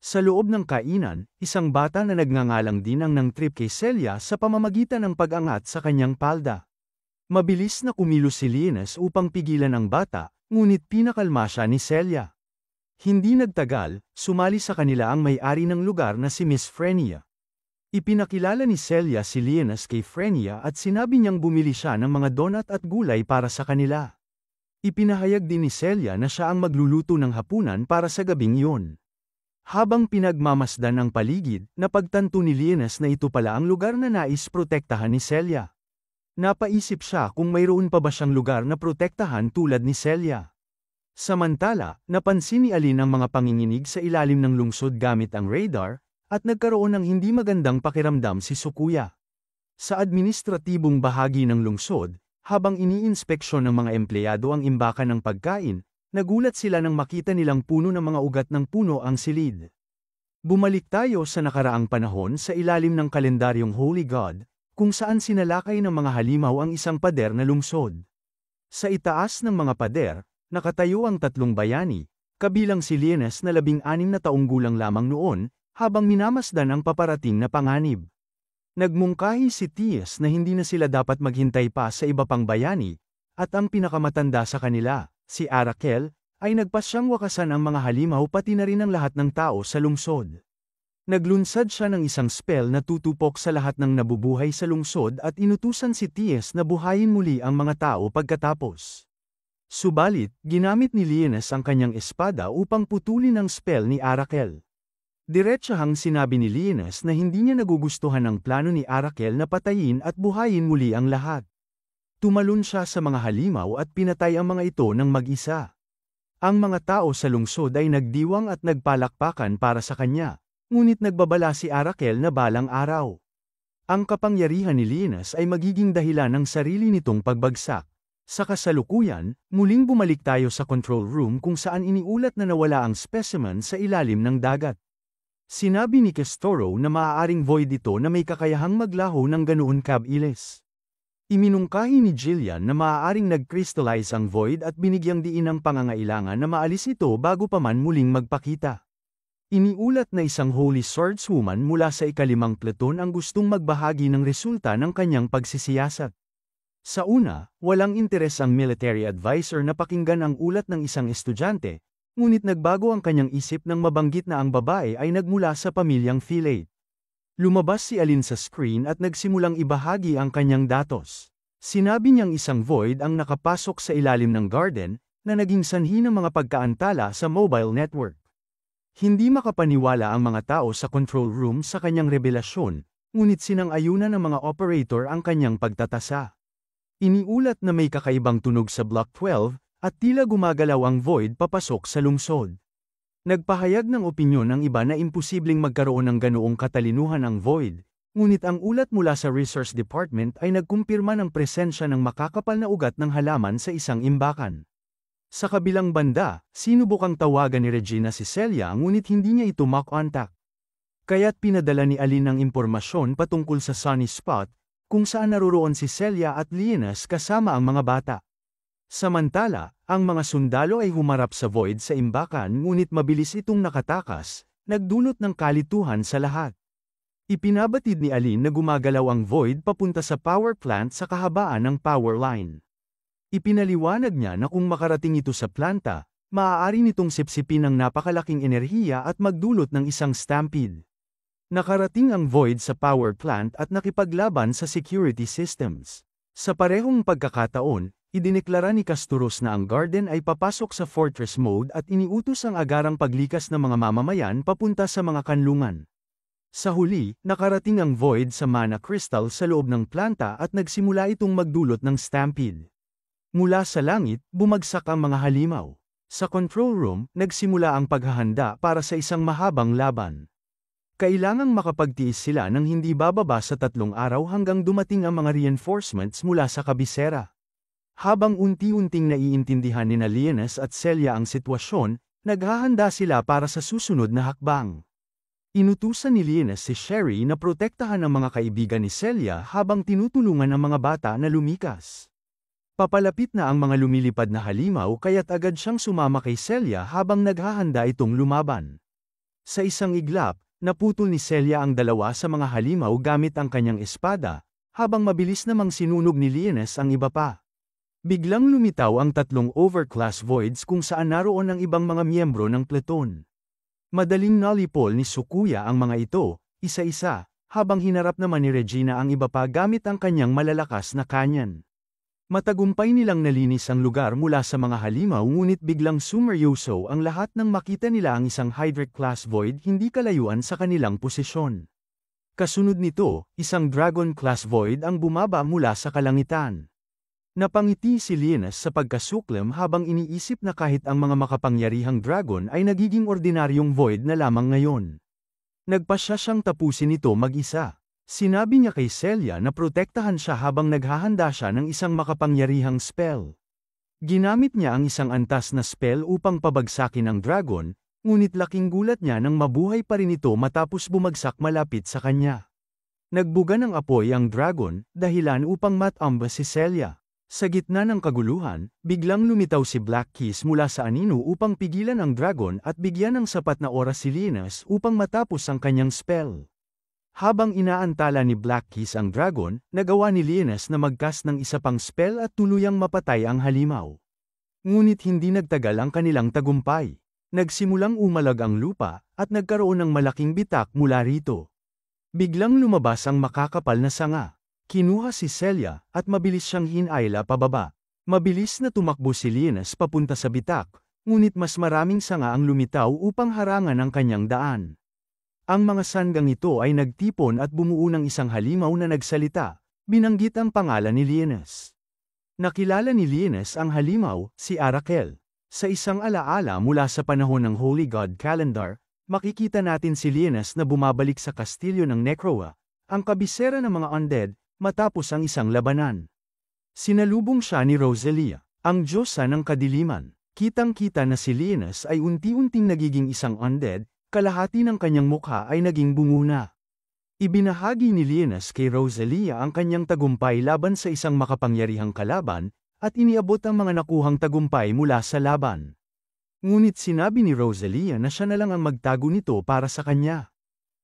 Sa loob ng kainan, isang bata na nagngangalang din ang nang-trip kay Celia sa pamamagitan ng pag-angat sa kanyang palda. Mabilis na kumilos si Lianes upang pigilan ang bata, ngunit pinakalma siya ni Celia. Hindi nagtagal, sumali sa kanila ang may-ari ng lugar na si Miss Frenia. Ipinakilala ni Celia si Lianes kay Frenia at sinabi niyang bumili siya ng mga donut at gulay para sa kanila. Ipinahayag din ni Celia na siya ang magluluto ng hapunan para sa gabing iyon. Habang pinagmamasdan ang paligid, napagtanto ni Lienes na ito pala ang lugar na nais protektahan ni Celia. Napaisip siya kung mayroon pa ba siyang lugar na protektahan tulad ni Celia. Samantala, napansin ni Aline ang mga panginginig sa ilalim ng lungsod gamit ang radar, at nagkaroon ng hindi magandang pakiramdam si Sukuya. Sa administratibong bahagi ng lungsod, habang iniinspeksyon ng mga empleyado ang imbakan ng pagkain, nagulat sila nang makita nilang puno ng mga ugat ng puno ang silid. Bumalik tayo sa nakaraang panahon sa ilalim ng kalendaryong Holy God, kung saan sinalakay ng mga halimaw ang isang pader na lungsod. Sa itaas ng mga pader, nakatayo ang tatlong bayani, kabilang si Lienes na 16 na taong gulang lamang noon, habang minamasdan ang paparating na panganib. Nagmungkahi si Tias na hindi na sila dapat maghintay pa sa iba pang bayani, at ang pinakamatanda sa kanila, si Arakel, ay nagpasyang wakasan ang mga halimaw pati na rin ang lahat ng tao sa lungsod. Naglunsad siya ng isang spell na tutupok sa lahat ng nabubuhay sa lungsod at inutusan si Tias na buhayin muli ang mga tao pagkatapos. Subalit, ginamit ni Lienes ang kanyang espada upang putulin ang spell ni Arakel. Diretsahang sinabi ni Lienes na hindi niya nagugustuhan ang plano ni Arakel na patayin at buhayin muli ang lahat. Tumalon siya sa mga halimaw at pinatay ang mga ito ng mag-isa. Ang mga tao sa lungsod ay nagdiwang at nagpalakpakan para sa kanya, ngunit nagbabala si Arakel na balang araw. Ang kapangyarihan ni Lienes ay magiging dahilan ng sarili nitong pagbagsak. Sa kasalukuyan, muling bumalik tayo sa control room kung saan iniulat na nawala ang specimen sa ilalim ng dagat. Sinabi ni Castoro na maaaring void ito na may kakayahang maglaho ng ganoon kabilis. Iminungkahi ni Jillian na maaaring nag-crystallize ang void at binigyang diin ang pangangailangan na maalis ito bago pa man muling magpakita. Iniulat na isang Holy Swordswoman mula sa ika-5 pluton ang gustong magbahagi ng resulta ng kanyang pagsisiyasat. Sa una, walang interes ang military advisor na pakinggan ang ulat ng isang estudyante, ngunit nagbago ang kanyang isip nang mabanggit na ang babae ay nagmula sa pamilyang Filate. Lumabas si Aline sa screen at nagsimulang ibahagi ang kanyang datos. Sinabi niyang isang void ang nakapasok sa ilalim ng garden, na naging sanhi ng mga pagkaantala sa mobile network. Hindi makapaniwala ang mga tao sa control room sa kanyang revelasyon, ngunit sinang-ayunan ng mga operator ang kanyang pagtatasa. Iniulat na may kakaibang tunog sa Block 12, at tila gumagalaw ang void papasok sa lungsod. Nagpahayag ng opinyon ang iba na imposibleng magkaroon ng ganoong katalinuhan ang void, ngunit ang ulat mula sa Resource Department ay nagkumpirma ng presensya ng makakapal na ugat ng halaman sa isang imbakan. Sa kabilang banda, sinubukang tawagan ni Regina si Celia ngunit hindi niya ito makontak. Kaya't pinadala ni Aline ang impormasyon patungkol sa Sunny Spot, kung saan naroroon si Celia at Lienes kasama ang mga bata. Samantala, ang mga sundalo ay humarap sa void sa imbakan ngunit mabilis itong nakatakas, nagdulot ng kalituhan sa lahat. Ipinabatid ni Aline na gumagalaw ang void papunta sa power plant sa kahabaan ng power line. Ipinaliwanag niya na kung makarating ito sa planta, maaari nitong sipsipin ng napakalaking enerhiya at magdulot ng isang stampede. Nakarating ang void sa power plant at nakipaglaban sa security systems. Sa parehong pagkakataon, idineklara ni Casturos na ang garden ay papasok sa fortress mode at iniutos ang agarang paglikas ng mga mamamayan papunta sa mga kanlungan. Sa huli, nakarating ang void sa mana crystal sa loob ng planta at nagsimula itong magdulot ng stampede. Mula sa langit, bumagsak ang mga halimaw. Sa control room, nagsimula ang paghahanda para sa isang mahabang laban. Kailangang makapagtiis sila ng hindi bababa sa 3 araw hanggang dumating ang mga reinforcements mula sa kabisera. Habang unti-unting naiintindihan ni Lienes at Celia ang sitwasyon, naghahanda sila para sa susunod na hakbang. Inutusan ni Lienes si Sherry na protektahan ang mga kaibigan ni Celia habang tinutulungan ang mga bata na lumikas. Papalapit na ang mga lumilipad na halimaw kaya't agad siyang sumama kay Celia habang naghahanda itong lumaban. Sa isang iglap, naputol ni Celia ang 2 sa mga halimaw gamit ang kanyang espada, habang mabilis namang sinunog ni Lienes ang iba pa. Biglang lumitaw ang 3 overclass voids kung saan naroon ang ibang mga miyembro ng platoon. Madaling nalipol ni Sukuya ang mga ito, isa-isa, habang hinarap naman ni Regina ang iba pa gamit ang kanyang malalakas na kanyan. Matagumpay nilang nalinis ang lugar mula sa mga halimaw ngunit biglang sumeryoso ang lahat nang makita nila ang isang Hydra-class void hindi kalayuan sa kanilang posisyon. Kasunod nito, isang Dragon-class void ang bumaba mula sa kalangitan. Napangiti si Linus sa pagkasuklam habang iniisip na kahit ang mga makapangyarihang dragon ay nagiging ordinaryong void na lamang ngayon. Nagpasya siyang tapusin ito mag-isa. Sinabi niya kay Celia na protektahan siya habang naghahanda siya ng isang makapangyarihang spell. Ginamit niya ang isang antas na spell upang pabagsakin ang dragon, ngunit laking gulat niya nang mabuhay pa rin ito matapos bumagsak malapit sa kanya. Nagbuga ng apoy ang dragon, dahilan upang matamba si Celia. Sa gitna ng kaguluhan, biglang lumitaw si Black Keys mula sa anino upang pigilan ang dragon at bigyan ng sapat na oras si Linus upang matapos ang kanyang spell. Habang inaantala ni Black Keys ang dragon, nagawa ni Linus na mag-cast ng isa pang spell at tuluyang mapatay ang halimaw. Ngunit hindi nagtagal ang kanilang tagumpay. Nagsimulang umalag ang lupa, at nagkaroon ng malaking bitak mula rito. Biglang lumabas ang makakapal na sanga. Kinuha si Celia, at mabilis siyang hinayla pababa. Mabilis na tumakbo si Linus papunta sa bitak, ngunit mas maraming sanga ang lumitaw upang harangan ang kanyang daan. Ang mga sanggang ito ay nagtipon at bumuo ng isang halimaw na nagsalita, binanggit ang pangalan ni Linus. Nakilala ni Linus ang halimaw, si Arakel. Sa isang alaala mula sa panahon ng Holy God Calendar, makikita natin si Linus na bumabalik sa kastilyo ng Necroa, ang kabisera ng mga undead, matapos ang isang labanan. Sinalubong siya ni Rosalia, ang diyosa ng kadiliman. Kitang-kita na si Linus ay unti-unting nagiging isang undead, kalahati ng kanyang mukha ay naging bunguna. Ibinahagi ni Linus kay Rosalia ang kanyang tagumpay laban sa isang makapangyarihang kalaban, at iniabot ang mga nakuhang tagumpay mula sa laban. Ngunit sinabi ni Rosalia na siya na lang ang magtago nito para sa kanya.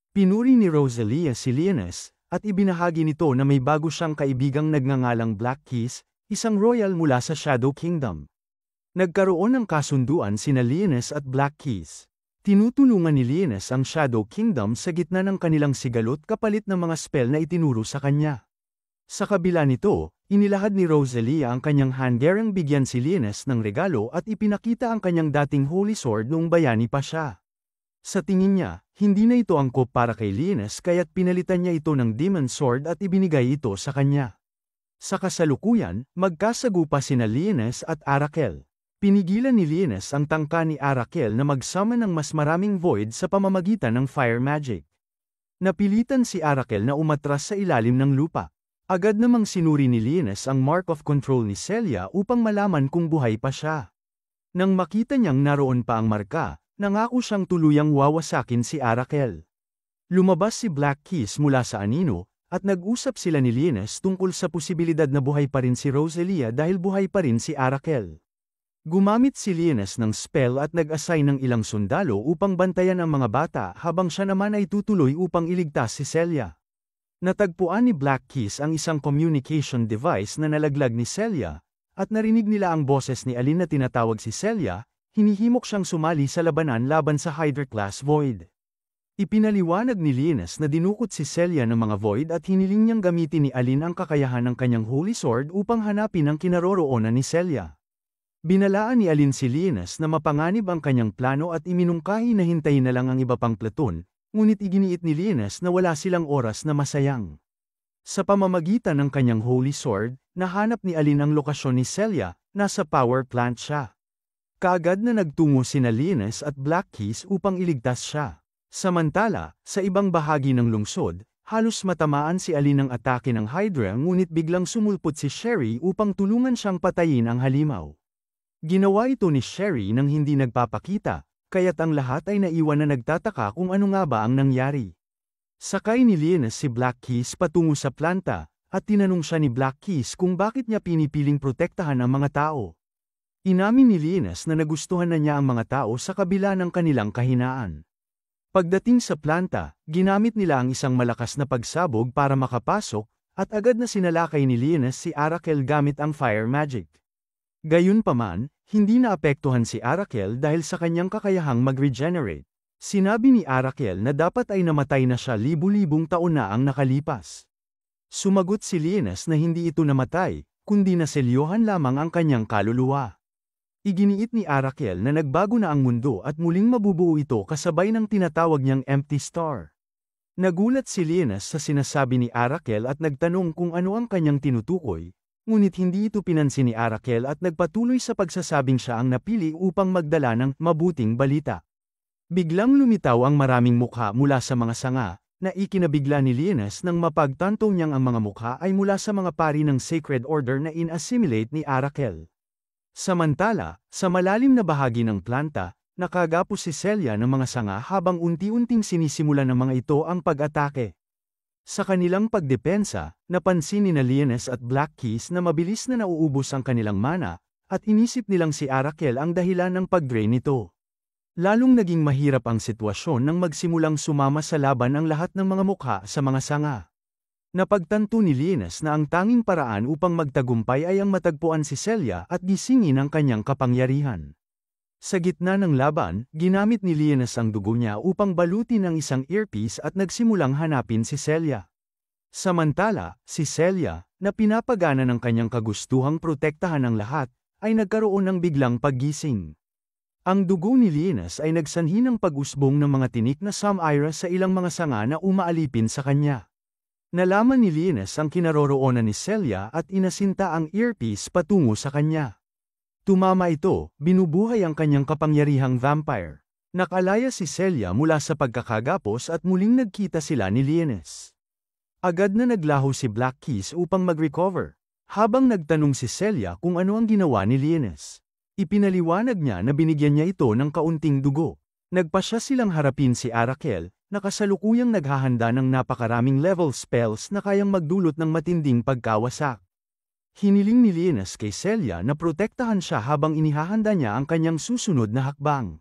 Pinuri ni Rosalia si Linus, at ibinahagi nito na may bago siyang kaibigang nagngangalang Black Keys, isang royal mula sa Shadow Kingdom. Nagkaroon ng kasunduan sina Linus at Black Keys. Tinutulungan ni Linus ang Shadow Kingdom sa gitna ng kanilang sigalot kapalit ng mga spell na itinuro sa kanya. Sa kabila nito, inilahad ni Rosalia ang kanyang handgerang bigyan si Linus ng regalo at ipinakita ang kanyang dating holy sword noong bayani pa siya. Sa tingin niya, hindi na ito angkop para kay Linus kaya't pinalitan niya ito ng demon sword at ibinigay ito sa kanya. Sa kasalukuyan, magkasagupa sina Linus at Arakel. Pinigilan ni Linus ang tangka ni Arakel na magsama ng mas maraming void sa pamamagitan ng fire magic. Napilitan si Arakel na umatras sa ilalim ng lupa. Agad namang sinuri ni Linus ang mark of control ni Celia upang malaman kung buhay pa siya. Nang makita niyang naroon pa ang marka, nangako siyang tuluyang wawasakin si Arakel. Lumabas si Black Keys mula sa anino, at nag-usap sila ni Linus tungkol sa posibilidad na buhay pa rin si Rosalia dahil buhay pa rin si Arakel. Gumamit si Linus ng spell at nag-assign ng ilang sundalo upang bantayan ang mga bata habang siya naman ay tutuloy upang iligtas si Celia. Natagpuan ni Black Keys ang isang communication device na nalaglag ni Celia, at narinig nila ang boses ni Aline na tinatawag si Celia, hinihimok siyang sumali sa labanan laban sa Hydra-class Void. Ipinaliwanag ni Linus na dinukot si Celia ng mga Void at hiniling niyang gamitin ni Aline ang kakayahan ng kanyang Holy Sword upang hanapin ang kinaroroonan ni Celia. Binalaan ni Aline si Linus na mapanganib ang kanyang plano at iminungkahi na hintayin na lang ang iba pang platoon, ngunit iginiit ni Linus na wala silang oras na masayang. Sa pamamagitan ng kanyang Holy Sword, nahanap ni Aline ang lokasyon ni Celia, nasa power plant siya. Kaagad na nagtungo sina Linus at Black Keys upang iligtas siya. Samantala, sa ibang bahagi ng lungsod, halos matamaan si Aline ng atake ng Hydra ngunit biglang sumulpot si Sherry upang tulungan siyang patayin ang halimaw. Ginawa ito ni Sherry nang hindi nagpapakita, kaya't ang lahat ay naiwan na nagtataka kung ano nga ba ang nangyari. Sakay ni Linus si Black Keys patungo sa planta, at tinanong siya ni Black Keys kung bakit niya pinipiling protektahan ang mga tao. Inamin ni Linus na nagustuhan na niya ang mga tao sa kabila ng kanilang kahinaan. Pagdating sa planta, ginamit nila ang isang malakas na pagsabog para makapasok, at agad na sinalakay ni Linus si Arakel gamit ang fire magic. Gayunpaman, hindi naapektuhan si Arakel dahil sa kanyang kakayahang mag-regenerate. Sinabi ni Arakel na dapat ay namatay na siya libu-libong taon na ang nakalipas. Sumagot si Linus na hindi ito namatay, kundi naselyohan lamang ang kanyang kaluluwa. Iginiit ni Arakel na nagbago na ang mundo at muling mabubuo ito kasabay ng tinatawag niyang empty star. Nagulat si Linus sa sinasabi ni Arakel at nagtanong kung ano ang kanyang tinutukoy, ngunit hindi ito pinansin ni Arakel at nagpatuloy sa pagsasabing siya ang napili upang magdala ng mabuting balita. Biglang lumitaw ang maraming mukha mula sa mga sanga, na ikinabigla ni Linus nang mapagtanto niyang ang mga mukha ay mula sa mga pari ng Sacred Order na in-assimilate ni Arakel. Samantala, sa malalim na bahagi ng planta, nakagapos si Celia ng mga sanga habang unti-unting sinisimula ng mga ito ang pag-atake. Sa kanilang pagdepensa, napansin ni Linus at Black Keys na mabilis na nauubos ang kanilang mana, at inisip nilang si Arakel ang dahilan ng pag-drain nito. Lalong naging mahirap ang sitwasyon nang magsimulang sumama sa laban ang lahat ng mga mukha sa mga sanga. Napagtanto ni Linus na ang tanging paraan upang magtagumpay ay ang matagpuan si Celia at gisingin ang kanyang kapangyarihan. Sa gitna ng laban, ginamit ni Linus ang dugo niya upang balutin ang isang earpiece at nagsimulang hanapin si Celia. Samantala, si Celia, na pinapagana ng kanyang kagustuhang protektahan ang lahat, ay nagkaroon ng biglang paggising. Ang dugo ni Linus ay nagsanhi ng pag-usbong ng mga tinik na samira sa ilang mga sanga na umaalipin sa kanya. Nalaman ni Linus ang kinaroroonan ni Celia at inasinta ang earpiece patungo sa kanya. Tumama ito, binubuhay ang kanyang kapangyarihang vampire. Nakalaya si Celia mula sa pagkakagapos at muling nagkita sila ni Linus. Agad na naglaho si Black Keys upang mag-recover, habang nagtanong si Celia kung ano ang ginawa ni Linus. Ipinaliwanag niya na binigyan niya ito ng kaunting dugo. Nagpasya silang harapin si Arakel, na kasalukuyang naghahanda ng napakaraming level spells na kayang magdulot ng matinding pagkawasak. Hiniling ni Linus kay Celia na protektahan siya habang inihahanda niya ang kanyang susunod na hakbang.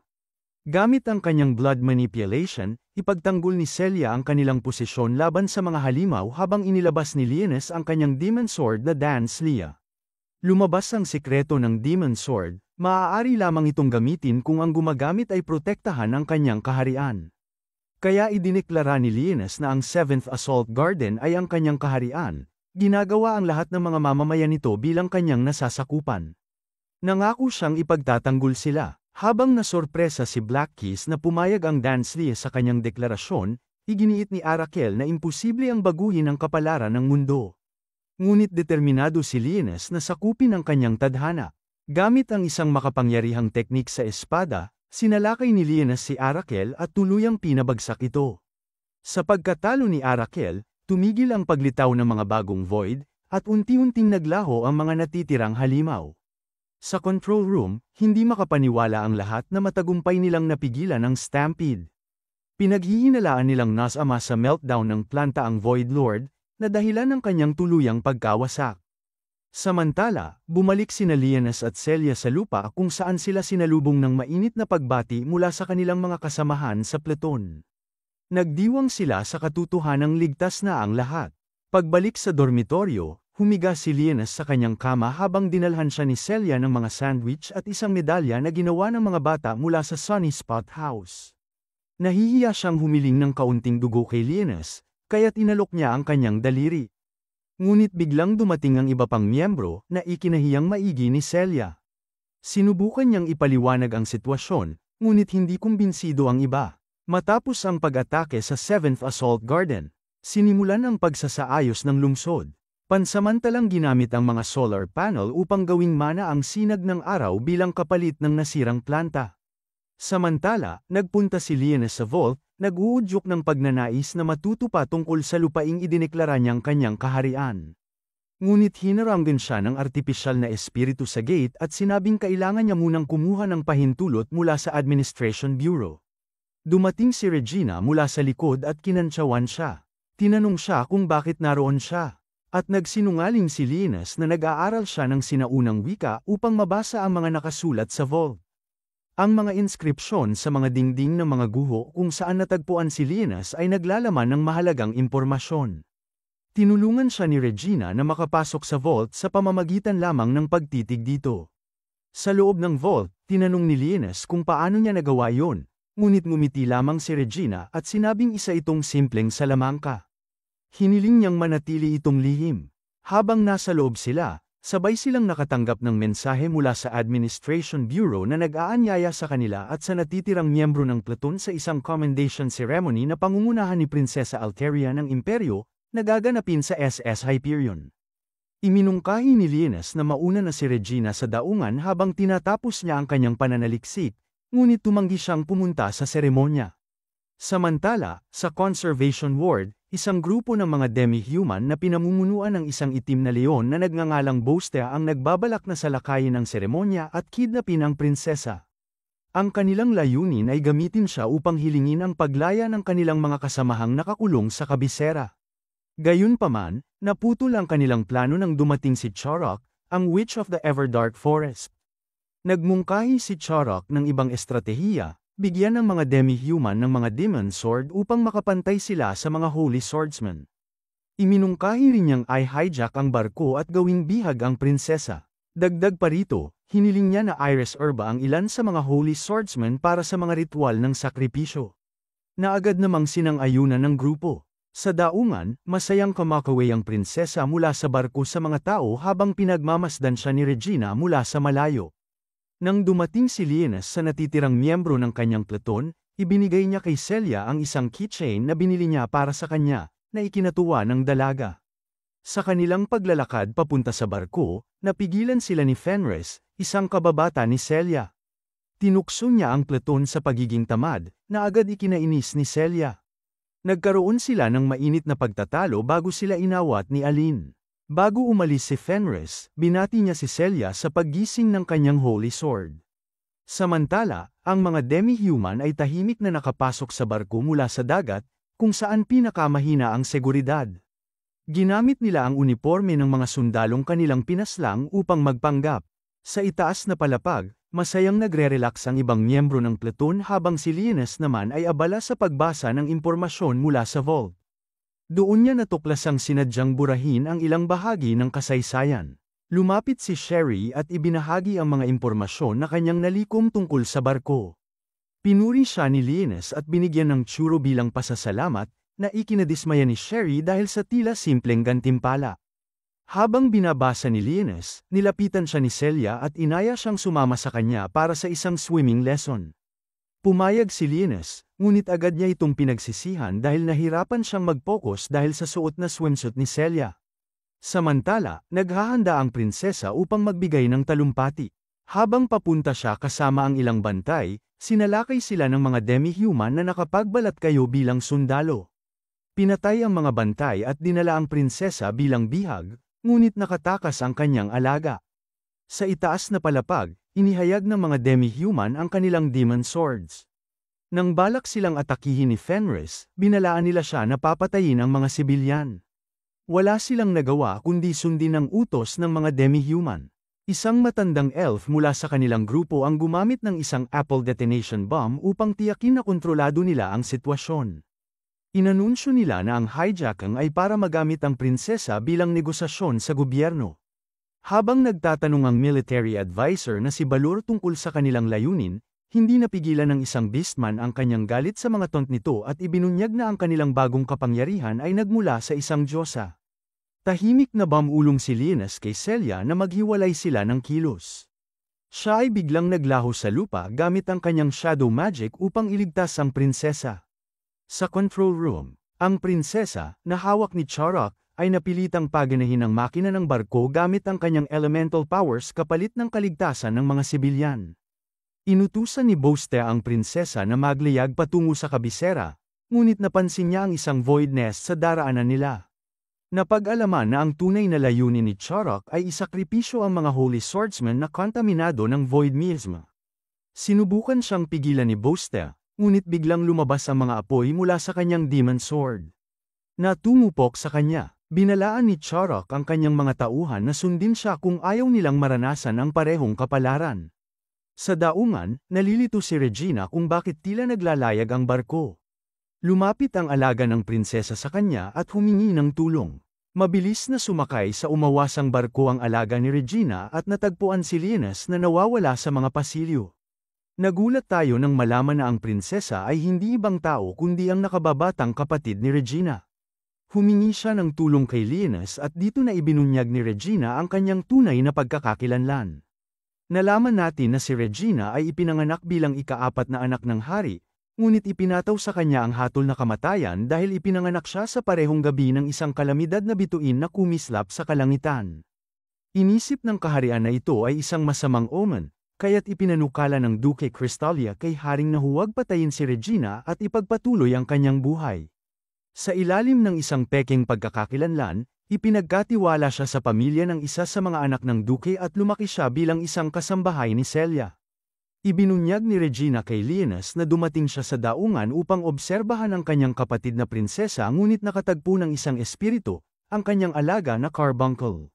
Gamit ang kanyang blood manipulation, ipagtanggol ni Celia ang kanilang posisyon laban sa mga halimaw habang inilabas ni Linus ang kanyang demon sword na Dance Leah. Lumabas ang sikreto ng demon sword, maaari lamang itong gamitin kung ang gumagamit ay protektahan ang kanyang kaharian. Kaya idineklara ni Linus na ang 7th Assault Garden ay ang kanyang kaharian. Ginagawa ang lahat ng mga mamamayan nito bilang kanyang nasasakupan. Nangako siyang ipagtatanggol sila. Habang nasorpresa si Black Keys na pumayag ang Dance Leah sa kanyang deklarasyon, iginiit ni Arakel na imposible ang baguhin ang kapalaran ng mundo. Ngunit determinado si Linus na sakupin ang kanyang tadhana. Gamit ang isang makapangyarihang teknik sa espada, sinalakay ni Linus si Arakel at tuluyang pinabagsak ito. Sa pagkatalo ni Arakel, tumigil ang paglitaw ng mga bagong void, at unti-unting naglaho ang mga natitirang halimaw. Sa control room, hindi makapaniwala ang lahat na matagumpay nilang napigilan ang stampede. Pinaghihinalaan nilang nasama sa meltdown ng planta ang Void Lord, na dahilan ng kanyang tuluyang pagkawasak. Samantala, bumalik sina Linus at Celia sa lupa kung saan sila sinalubong ng mainit na pagbati mula sa kanilang mga kasamahan sa Pluton. Nagdiwang sila sa katotohanang ligtas na ang lahat. Pagbalik sa dormitoryo, humiga si Linus sa kanyang kama habang dinalhan siya ni Celia ng mga sandwich at isang medalya na ginawa ng mga bata mula sa Sunny Spot House. Nahihiya siyang humiling ng kaunting dugo kay Linus, kaya't inalok niya ang kanyang daliri. Ngunit biglang dumating ang iba pang miyembro na ikinahiyang maigi ni Celia. Sinubukan niyang ipaliwanag ang sitwasyon, ngunit hindi kumbinsido ang iba. Matapos ang pag-atake sa 7th Assault Garden, sinimulan ang pagsasaayos ng lungsod. Pansamantalang ginamit ang mga solar panel upang gawing mana ang sinag ng araw bilang kapalit ng nasirang planta. Samantala, nagpunta si Linus sa vault, nag-uudyok ng pagnanais na matuto pa tungkol sa lupaing idineklara niyang kanyang kaharian. Ngunit hinaranggan siya ng artipisyal na espiritu sa gate at sinabing kailangan niya munang kumuha ng pahintulot mula sa Administration Bureau. Dumating si Regina mula sa likod at kinantsawan siya. Tinanong siya kung bakit naroon siya. At nagsinungaling si Linus na nag-aaral siya ng sinaunang wika upang mabasa ang mga nakasulat sa vault. Ang mga inskripsyon sa mga dingding ng mga guho kung saan natagpuan si Linus ay naglalaman ng mahalagang impormasyon. Tinulungan siya ni Regina na makapasok sa vault sa pamamagitan lamang ng pagtitig dito. Sa loob ng vault, tinanong ni Linus kung paano niya nagawa yon. Ngunit ngumiti lamang si Regina at sinabing isa itong simpleng salamangka. Hiniling niyang manatili itong lihim. Habang nasa loob sila, Sabay silang nakatanggap ng mensahe mula sa Administration Bureau na nag-aanyaya sa kanila at sa natitirang miyembro ng platoon sa isang commendation ceremony na pangungunahan ni Prinsesa Alteria ng Imperyo, na gaganapin sa SS Hyperion. Iminungkahi ni Lienes na mauna na si Regina sa daungan habang tinatapos niya ang kanyang pananaliksik, ngunit tumanggi siyang pumunta sa seremonya. Samantala, sa Conservation Ward, isang grupo ng mga demi-human na pinamumunuan ng isang itim na leon na nagngangalang Boastea ang nagbabalak na salakayin ang seremonya at kidnapin ang prinsesa. Ang kanilang layunin ay gamitin siya upang hilingin ang paglaya ng kanilang mga kasamahang nakakulong sa kabisera. Gayunpaman, naputol ang kanilang plano nang dumating si Charok, ang Witch of the Everdark Forest. Nagmungkahi si Charok ng ibang estratehiya, bigyan ng mga demi-human ng mga demon sword upang makapantay sila sa mga holy swordsmen. Iminungkahi rin niyang i-hijack ang barko at gawing bihag ang prinsesa. Dagdag pa rito, hiniling niya na Iris Erba ang ilan sa mga holy swordsmen para sa mga ritual ng sakripisyo. Naagad namang sinang-ayunan ng grupo. Sa daungan, masayang kumakaway ang prinsesa mula sa barko sa mga tao habang pinagmamasdan siya ni Regina mula sa malayo. Nang dumating si Lienes sa natitirang miyembro ng kanyang platoon, ibinigay niya kay Celia ang isang keychain na binili niya para sa kanya, na ikinatuwa ng dalaga. Sa kanilang paglalakad papunta sa barko, napigilan sila ni Fenris, isang kababata ni Celia. Tinukso niya ang platoon sa pagiging tamad, na agad ikinainis ni Celia. Nagkaroon sila ng mainit na pagtatalo bago sila inawat ni Aline. Bago umalis si Fenris, binati niya si Celia sa paggising ng kanyang holy sword. Samantala, ang mga demi-human ay tahimik na nakapasok sa barko mula sa dagat, kung saan pinakamahina ang seguridad. Ginamit nila ang uniforme ng mga sundalong kanilang pinaslang upang magpanggap. Sa itaas na palapag, masayang nagre-relax ang ibang miyembro ng platoon habang si Lienes naman ay abala sa pagbasa ng impormasyon mula sa vault. Doon niya natuklasang sinadyang burahin ang ilang bahagi ng kasaysayan. Lumapit si Sherry at ibinahagi ang mga impormasyon na kanyang nalikom tungkol sa barko. Pinuri siya ni Lienes at binigyan ng tsuro bilang pasasalamat, na ikinadismaya ni Sherry dahil sa tila simpleng gantimpala. Habang binabasa ni Lienes, nilapitan siya ni Celia at inaya siyang sumama sa kanya para sa isang swimming lesson. Pumayag si Lienes, ngunit agad niya itong pinagsisihan dahil nahirapan siyang mag-focus dahil sa suot na swimsuit ni Celia. Samantala, naghahanda ang prinsesa upang magbigay ng talumpati. Habang papunta siya kasama ang ilang bantay, sinalakay sila ng mga demi-human na nakapagbalat kayo bilang sundalo. Pinatay ang mga bantay at dinala ang prinsesa bilang bihag, ngunit nakatakas ang kanyang alaga. Sa itaas na palapag, inihayag ng mga demi-human ang kanilang demon swords. Nang balak silang atakihin ni Fenris, binalaan nila siya na papatayin ang mga sibilyan. Wala silang nagawa kundi sundin ang utos ng mga demi-human. Isang matandang elf mula sa kanilang grupo ang gumamit ng isang apple detonation bomb upang tiyakin na kontrolado nila ang sitwasyon. Inanunsyo nila na ang hijacking ay para magamit ang prinsesa bilang negosasyon sa gobyerno. Habang nagtatanong ang military advisor na si Balor tungkol sa kanilang layunin, hindi napigilan ng isang beastman ang kanyang galit sa mga taunt nito at ibinunyag na ang kanilang bagong kapangyarihan ay nagmula sa isang diyosa. Tahimik na bamulong si Lienes kay Celia na maghiwalay sila ng kilos. Siya ay biglang naglaho sa lupa gamit ang kanyang shadow magic upang iligtas ang prinsesa. Sa control room, ang prinsesa, na hawak ni Charok, ay napilitang paganahin ang makina ng barko gamit ang kanyang elemental powers kapalit ng kaligtasan ng mga sibilyan. Inutusan ni Boastea ang prinsesa na magliyag patungo sa kabisera, ngunit napansin niya ang isang void nest sa daraanan nila. Napag-alaman na ang tunay na layunin ni Charok ay isakripisyo ang mga holy swordsmen na kontaminado ng void miasma. Sinubukan siyang pigilan ni Boastea, ngunit biglang lumabas ang mga apoy mula sa kanyang demon sword. Natungupok sa kanya, binalaan ni Charok ang kanyang mga tauhan na sundin siya kung ayaw nilang maranasan ang parehong kapalaran. Sa daungan, nalilito si Regina kung bakit tila naglalayag ang barko. Lumapit ang alaga ng prinsesa sa kanya at humingi ng tulong. Mabilis na sumakay sa umawasang barko ang alaga ni Regina at natagpuan si Lienes na nawawala sa mga pasilyo. Nagulat tayo nang malaman na ang prinsesa ay hindi ibang tao kundi ang nakababatang kapatid ni Regina. Humingi siya ng tulong kay Linus at dito na ibinunyag ni Regina ang kanyang tunay na pagkakakilanlan. Nalaman natin na si Regina ay ipinanganak bilang ika-4 na anak ng hari, ngunit ipinataw sa kanya ang hatol na kamatayan dahil ipinanganak siya sa parehong gabi ng isang kalamidad na bituin na kumislap sa kalangitan. Inisip ng kaharian na ito ay isang masamang omen, kaya't ipinanukala ng Duke Cristalia kay haring na huwag patayin si Regina at ipagpatuloy ang kanyang buhay. Sa ilalim ng isang peking pagkakakilanlan, ipinagkatiwala siya sa pamilya ng isa sa mga anak ng duke at lumaki siya bilang isang kasambahay ni Celia. Ibinunyag ni Regina kay Linus na dumating siya sa daungan upang obserbahan ang kanyang kapatid na prinsesa ngunit nakatagpo ng isang espiritu, ang kanyang alaga na carbuncle.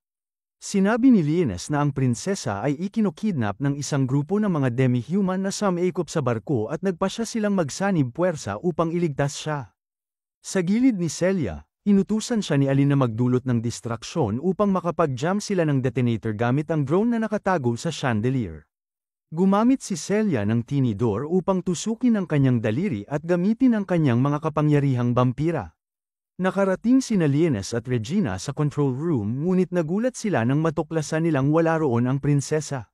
Sinabi ni Linus na ang prinsesa ay ikinokidnap ng isang grupo ng mga demi-human na sumaikop sa barko at nagpasya silang magsanib puwersa upang iligtas siya. Sa gilid ni Celia, inutusan siya ni Aline na magdulot ng distraksyon upang makapag-jam sila ng detonator gamit ang drone na nakatago sa chandelier. Gumamit si Celia ng tinidor upang tusukin ang kanyang daliri at gamitin ang kanyang mga kapangyarihang vampira. Nakarating sina Linus at Regina sa control room ngunit nagulat sila nang matuklasan nilang wala roon ang prinsesa.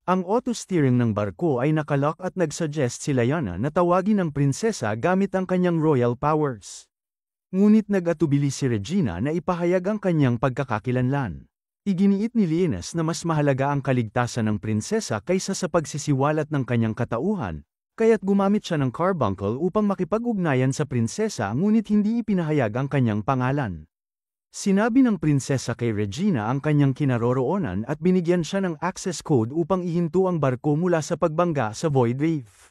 Ang auto-steering ng barko ay nakalock at nagsuggest si Lyanna na tawagin ang prinsesa gamit ang kanyang royal powers. Ngunit nag-atubili si Regina na ipahayag ang kanyang pagkakakilanlan. Iginiit ni Linus na mas mahalaga ang kaligtasan ng prinsesa kaysa sa pagsisiwalat ng kanyang katauhan, kaya't gumamit siya ng carbuncle upang makipag-ugnayan sa prinsesa ngunit hindi ipinahayag ang kanyang pangalan. Sinabi ng prinsesa kay Regina ang kanyang kinaroroonan at binigyan siya ng access code upang ihinto ang barko mula sa pagbangga sa Void Reef.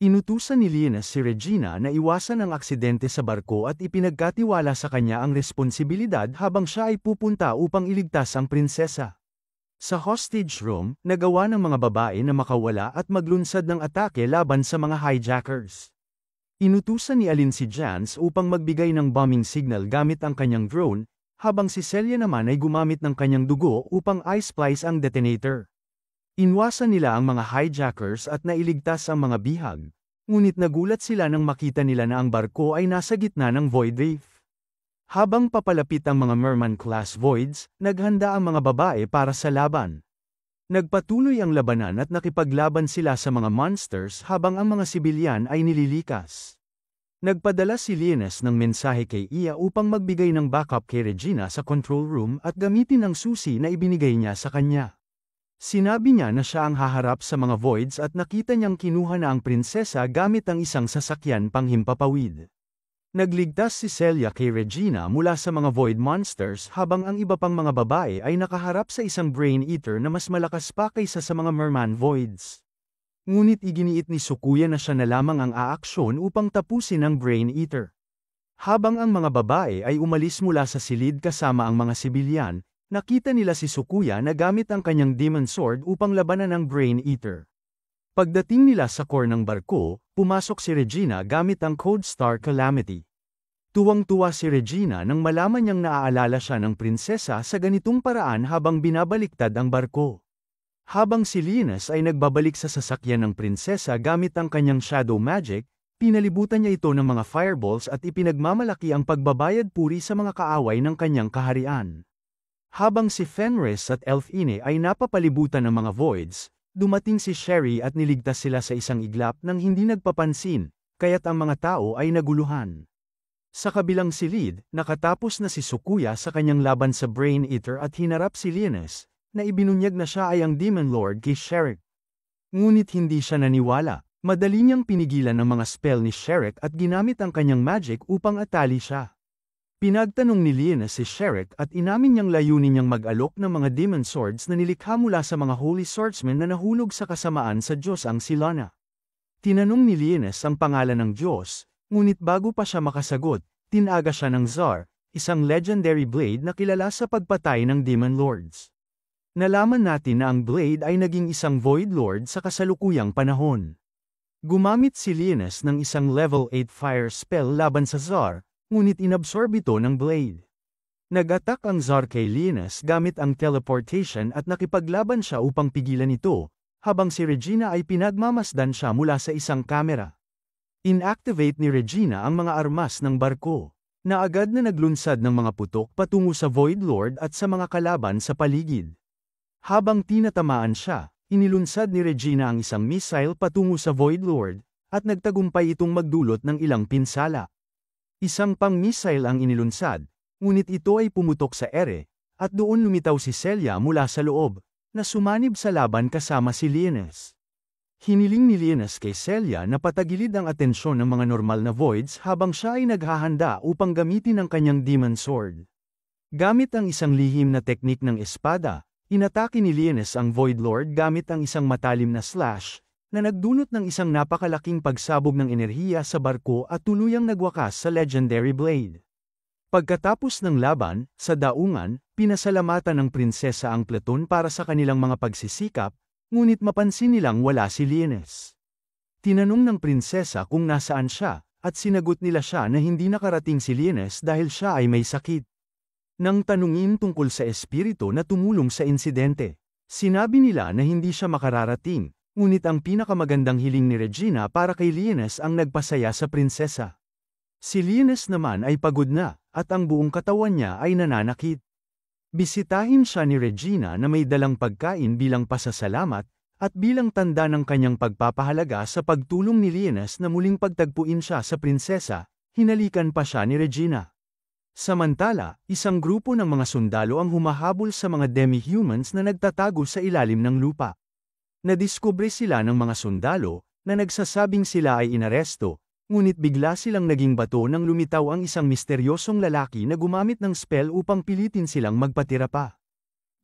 Inutusan ni Linus si Regina na iwasan ang aksidente sa barko at ipinagkatiwala sa kanya ang responsibilidad habang siya ay pupunta upang iligtas ang prinsesa. Sa hostage room, nagawa ng mga babae na makawala at maglunsad ng atake laban sa mga hijackers. Inutusan ni Aline si Jans upang magbigay ng bombing signal gamit ang kanyang drone, habang si Celia naman ay gumamit ng kanyang dugo upang i-splice ang detonator. Inwasan nila ang mga hijackers at nailigtas ang mga bihag, ngunit nagulat sila nang makita nila na ang barko ay nasa gitna ng Void Reef. Habang papalapit ang mga Merman-class voids, naghanda ang mga babae para sa laban. Nagpatuloy ang labanan at nakipaglaban sila sa mga monsters habang ang mga sibilyan ay nililikas. Nagpadala si Linus ng mensahe kay Iya upang magbigay ng backup kay Regina sa control room at gamitin ang susi na ibinigay niya sa kanya. Sinabi niya na siya ang haharap sa mga voids at nakita niyang kinuha na ang prinsesa gamit ang isang sasakyan panghimpapawid. Nagligtas si Celia kay Regina mula sa mga void monsters habang ang iba pang mga babae ay nakaharap sa isang brain eater na mas malakas pa kaysa sa mga merman voids. Ngunit iginiit ni Sukuya na siya na lamang ang aaksyon upang tapusin ang brain eater. Habang ang mga babae ay umalis mula sa silid kasama ang mga sibilyan, nakita nila si Sukuya na gamit ang kanyang demon sword upang labanan ang brain eater. Pagdating nila sa core ng barko, pumasok si Regina gamit ang Code Star Calamity. Tuwang-tuwa si Regina nang malaman niyang naaalala siya ng prinsesa sa ganitong paraan habang binabaliktad ang barko. Habang si Linus ay nagbabalik sa sasakyan ng prinsesa gamit ang kanyang shadow magic, pinalibutan niya ito ng mga fireballs at ipinagmamalaki ang pagbabayad puri sa mga kaaway ng kanyang kaharian. Habang si Fenris at Elfine ay napapalibutan ng mga voids, dumating si Sherry at niligtas sila sa isang iglap nang hindi nagpapansin, kaya't ang mga tao ay naguluhan. Sa kabilang silid, nakatapos na si Sukuya sa kanyang laban sa Brain Eater at hinarap si Linus, na ibinunyag na siya ay ang Demon Lord kay Sherrick. Ngunit hindi siya naniwala, madali niyang pinigilan ang mga spell ni Sherrick at ginamit ang kanyang magic upang atali siya. Pinagtanong ni Linus si Sherrick at inamin niyang layunin niyang mag-alok ng mga demon swords na nilikha mula sa mga holy swordsmen na nahulog sa kasamaan sa Diyos ang si Lana. Tinanong ni Linus ang pangalan ng Diyos, ngunit bago pa siya makasagot, tinaga siya ng Tsar, isang legendary blade na kilala sa pagpatay ng demon lords. Nalaman natin na ang blade ay naging isang void lord sa kasalukuyang panahon. Gumamit si Linus ng isang level 8 fire spell laban sa Tsar, ngunit inabsorb ito ng blade. Nag-attack ang Tsar kay Linus gamit ang teleportation at nakipaglaban siya upang pigilan ito, habang si Regina ay pinagmamasdan siya mula sa isang kamera. Inactivate ni Regina ang mga armas ng barko. na agad na naglunsad ng mga putok patungo sa Void Lord at sa mga kalaban sa paligid. Habang tinatamaan siya, inilunsad ni Regina ang isang missile patungo sa Void Lord, at nagtagumpay itong magdulot ng ilang pinsala. Isang pang-missile ang inilunsad, ngunit ito ay pumutok sa ere, at doon lumitaw si Celia mula sa loob, na sumanib sa laban kasama si Lianes. Hiniling ni Lianes kay Celia na patagilid ang atensyon ng mga normal na voids habang siya ay naghahanda upang gamitin ang kanyang demon sword. Gamit ang isang lihim na teknik ng espada, inatake ni Lianes ang Void Lord gamit ang isang matalim na slash, na nagdulot ng isang napakalaking pagsabog ng enerhiya sa barko at tuluyang nagwakas sa Legendary Blade. Pagkatapos ng laban, sa daungan, pinasalamatan ng prinsesa ang Platon para sa kanilang mga pagsisikap, ngunit mapansin nilang wala si Lianes. Tinanong ng prinsesa kung nasaan siya, at sinagot nila siya na hindi nakarating si Lianes dahil siya ay may sakit. Nang tanungin tungkol sa espiritu na tumulong sa insidente, sinabi nila na hindi siya makararating, ngunit ang pinakamagandang hiling ni Regina para kay Lianes ang nagpasaya sa prinsesa. Si Lianes naman ay pagod na, at ang buong katawan niya ay nananakit. Bisitahin siya ni Regina na may dalang pagkain bilang pasasalamat, at bilang tanda ng kanyang pagpapahalaga sa pagtulong ni Lianes na muling pagtagpuin siya sa prinsesa, hinalikan pa siya ni Regina. Samantala, isang grupo ng mga sundalo ang humahabol sa mga demi-humans na nagtatago sa ilalim ng lupa. Nadiskubre sila ng mga sundalo, na nagsasabing sila ay inaresto, ngunit bigla silang naging bato nang lumitaw ang isang misteryosong lalaki na gumamit ng spell upang pilitin silang magpatira pa.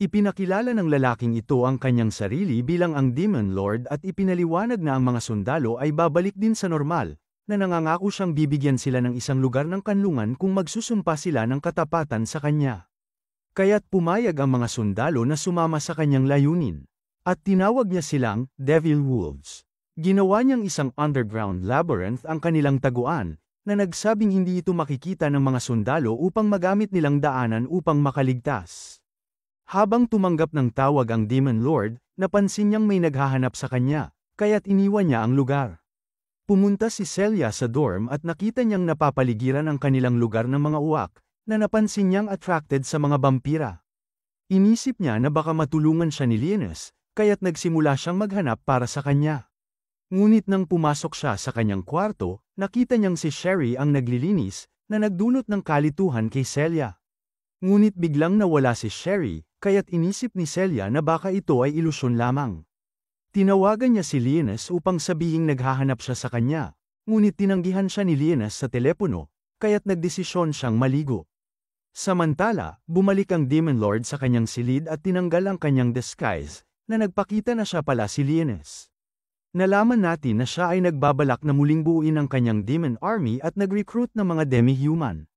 Ipinakilala ng lalaking ito ang kanyang sarili bilang ang Demon Lord at ipinaliwanag na ang mga sundalo ay babalik din sa normal, na nangangako siyang bibigyan sila ng isang lugar ng kanlungan kung magsusumpa sila ng katapatan sa kanya. Kaya't pumayag ang mga sundalo na sumama sa kanyang layunin. At tinawag niya silang Devil Wolves. Ginawa niyang isang underground labyrinth ang kanilang taguan, na nagsabing hindi ito makikita ng mga sundalo upang magamit nilang daanan upang makaligtas. Habang tumanggap ng tawag ang Demon Lord, napansin niyang may naghahanap sa kanya, kaya't iniwan niya ang lugar. Pumunta si Celia sa dorm at nakita niyang napapaligiran ang kanilang lugar ng mga uwak, na napansin niyang attracted sa mga vampira. Inisip niya na baka matulungan siya ni Lianes, kaya't nagsimula siyang maghanap para sa kanya. Ngunit nang pumasok siya sa kanyang kwarto, nakita niyang si Sherry ang naglilinis, na nagdulot ng kalituhan kay Celia. Ngunit biglang nawala si Sherry, kaya't inisip ni Celia na baka ito ay ilusyon lamang. Tinawagan niya si Lianes upang sabihing naghahanap siya sa kanya, ngunit tinanggihan siya ni Lianes sa telepono, kaya't nagdesisyon siyang maligo. Samantala, bumalik ang Demon Lord sa kanyang silid at tinanggal ang kanyang disguise, na nagpakita na siya pala si Lianes. Nalaman natin na siya ay nagbabalak na muling buuin ang kanyang demon army at nag-recruit ng mga demi-human.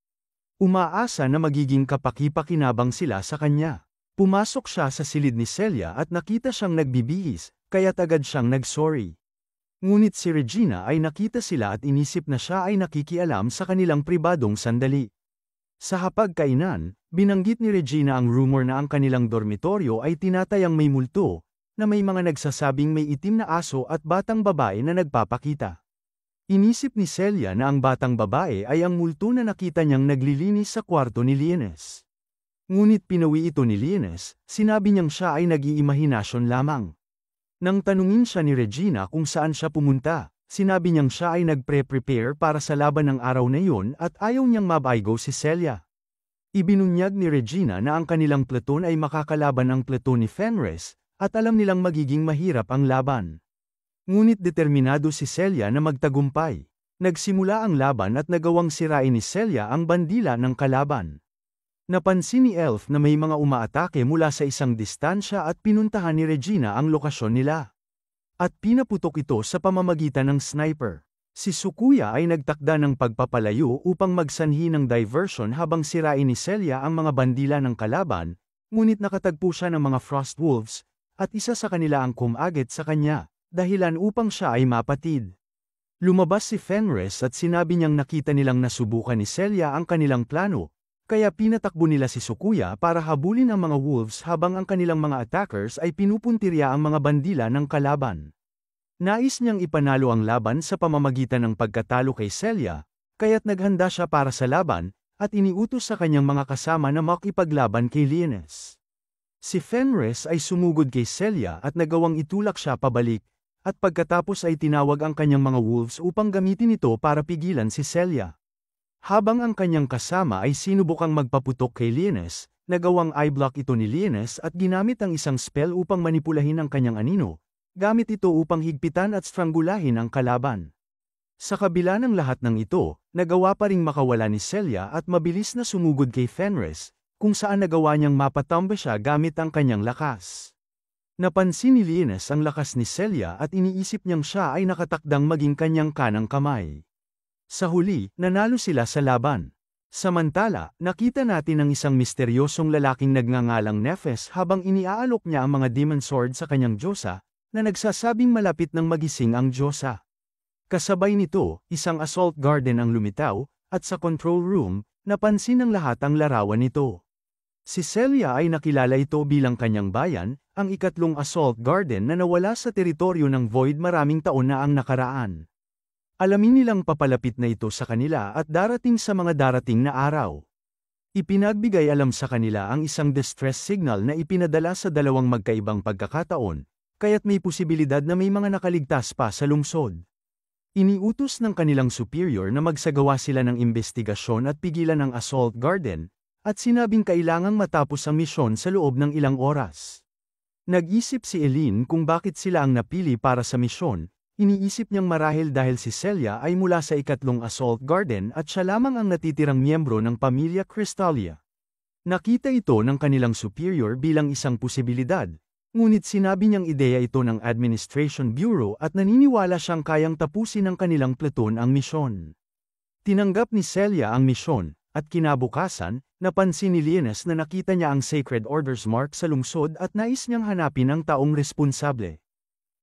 Umaasa na magiging kapaki-pakinabang sila sa kanya. Pumasok siya sa silid ni Celia at nakita siyang nagbibihis, kaya't agad siyang nag-sorry. Ngunit si Regina ay nakita sila at inisip na siya ay nakikialam sa kanilang pribadong sandali. Sa hapagkainan, binanggit ni Regina ang rumor na ang kanilang dormitoryo ay tinatayang may multo, na may mga nagsasabing may itim na aso at batang babae na nagpapakita. Inisip ni Celia na ang batang babae ay ang multo na nakita niyang naglilinis sa kwarto ni Lianes. Ngunit pinawi ito ni Lianes, sinabi niyang siya ay nag-iimahinasyon lamang. Nang tanungin siya ni Regina kung saan siya pumunta, sinabi niyang siya ay nagpre-prepare para sa laban ng araw na iyon at ayaw niyang mabaigo si Celia. Ibinunyag ni Regina na ang kanilang platon ay makakalaban ang platon ni Fenris, at alam nilang magiging mahirap ang laban. Ngunit determinado si Celia na magtagumpay. Nagsimula ang laban at nagawang sirain ni Celia ang bandila ng kalaban. Napansin ni Elf na may mga umaatake mula sa isang distansya at pinuntahan ni Regina ang lokasyon nila. At pinaputok ito sa pamamagitan ng sniper. Si Sukuya ay nagtakda ng pagpapalayo upang magsanhi ng diversion habang sirain ni Celia ang mga bandila ng kalaban, ngunit nakatagpo siya ng mga Frost Wolves, at isa sa kanila ang kumagit sa kanya, dahilan upang siya ay mapatid. Lumabas si Fenris at sinabi niyang nakita nilang nasubukan ni Celia ang kanilang plano, kaya pinatakbo nila si Sukuya para habulin ang mga wolves habang ang kanilang mga attackers ay pinupuntirya ang mga bandila ng kalaban. Nais niyang ipanalo ang laban sa pamamagitan ng pagkatalo kay Celia, kaya't naghanda siya para sa laban, at iniutos sa kanyang mga kasama na makipaglaban kay Lianes. Si Fenris ay sumugod kay Celia at nagawang itulak siya pabalik, at pagkatapos ay tinawag ang kanyang mga wolves upang gamitin ito para pigilan si Celia. Habang ang kanyang kasama ay sinubukang magpaputok kay Lianes, nagawang eye-block ito ni Lianes at ginamit ang isang spell upang manipulahin ang kanyang anino, gamit ito upang higpitan at stranggulahin ang kalaban. Sa kabila ng lahat ng ito, nagawa pa ring makawala ni Celia at mabilis na sumugod kay Fenris, kung saan nagawa niyang mapatumba siya gamit ang kanyang lakas. Napansin ni Lianes ang lakas ni Celia at iniisip niyang siya ay nakatakdang maging kanyang kanang kamay. Sa huli, nanalo sila sa laban. Samantala, nakita natin ang isang misteryosong lalaking nagngangalang Nephes habang iniaalok niya ang mga demon sword sa kanyang diyosa, na nagsasabing malapit ng magising ang diyosa. Kasabay nito, isang assault garden ang lumitaw, at sa control room, napansin ng lahat ang larawan nito. Si Celia ay nakilala ito bilang kanyang bayan, ang ikatlong assault garden na nawala sa teritoryo ng Void maraming taon na ang nakaraan. Alamin nilang papalapit na ito sa kanila at darating sa mga darating na araw. Ipinagbigay alam sa kanila ang isang distress signal na ipinadala sa dalawang magkaibang pagkakataon, kaya't may posibilidad na may mga nakaligtas pa sa lungsod. Iniutos ng kanilang superior na magsagawa sila ng investigasyon at pigilan ang assault garden, at sinabing kailangang matapos ang misyon sa loob ng ilang oras. Nag-isip si Eileen kung bakit sila ang napili para sa misyon, iniisip niyang marahil dahil si Celia ay mula sa ikatlong assault garden at siya lamang ang natitirang miyembro ng pamilya Crystalia. Nakita ito ng kanilang superior bilang isang posibilidad, ngunit sinabi niyang ideya ito ng Administration Bureau at naniniwala siyang kayang tapusin ng kanilang platoon ang misyon. Tinanggap ni Celia ang misyon, at kinabukasan, napansin ni Lianes na nakita niya ang Sacred Order's mark sa lungsod at nais niyang hanapin ang taong responsable.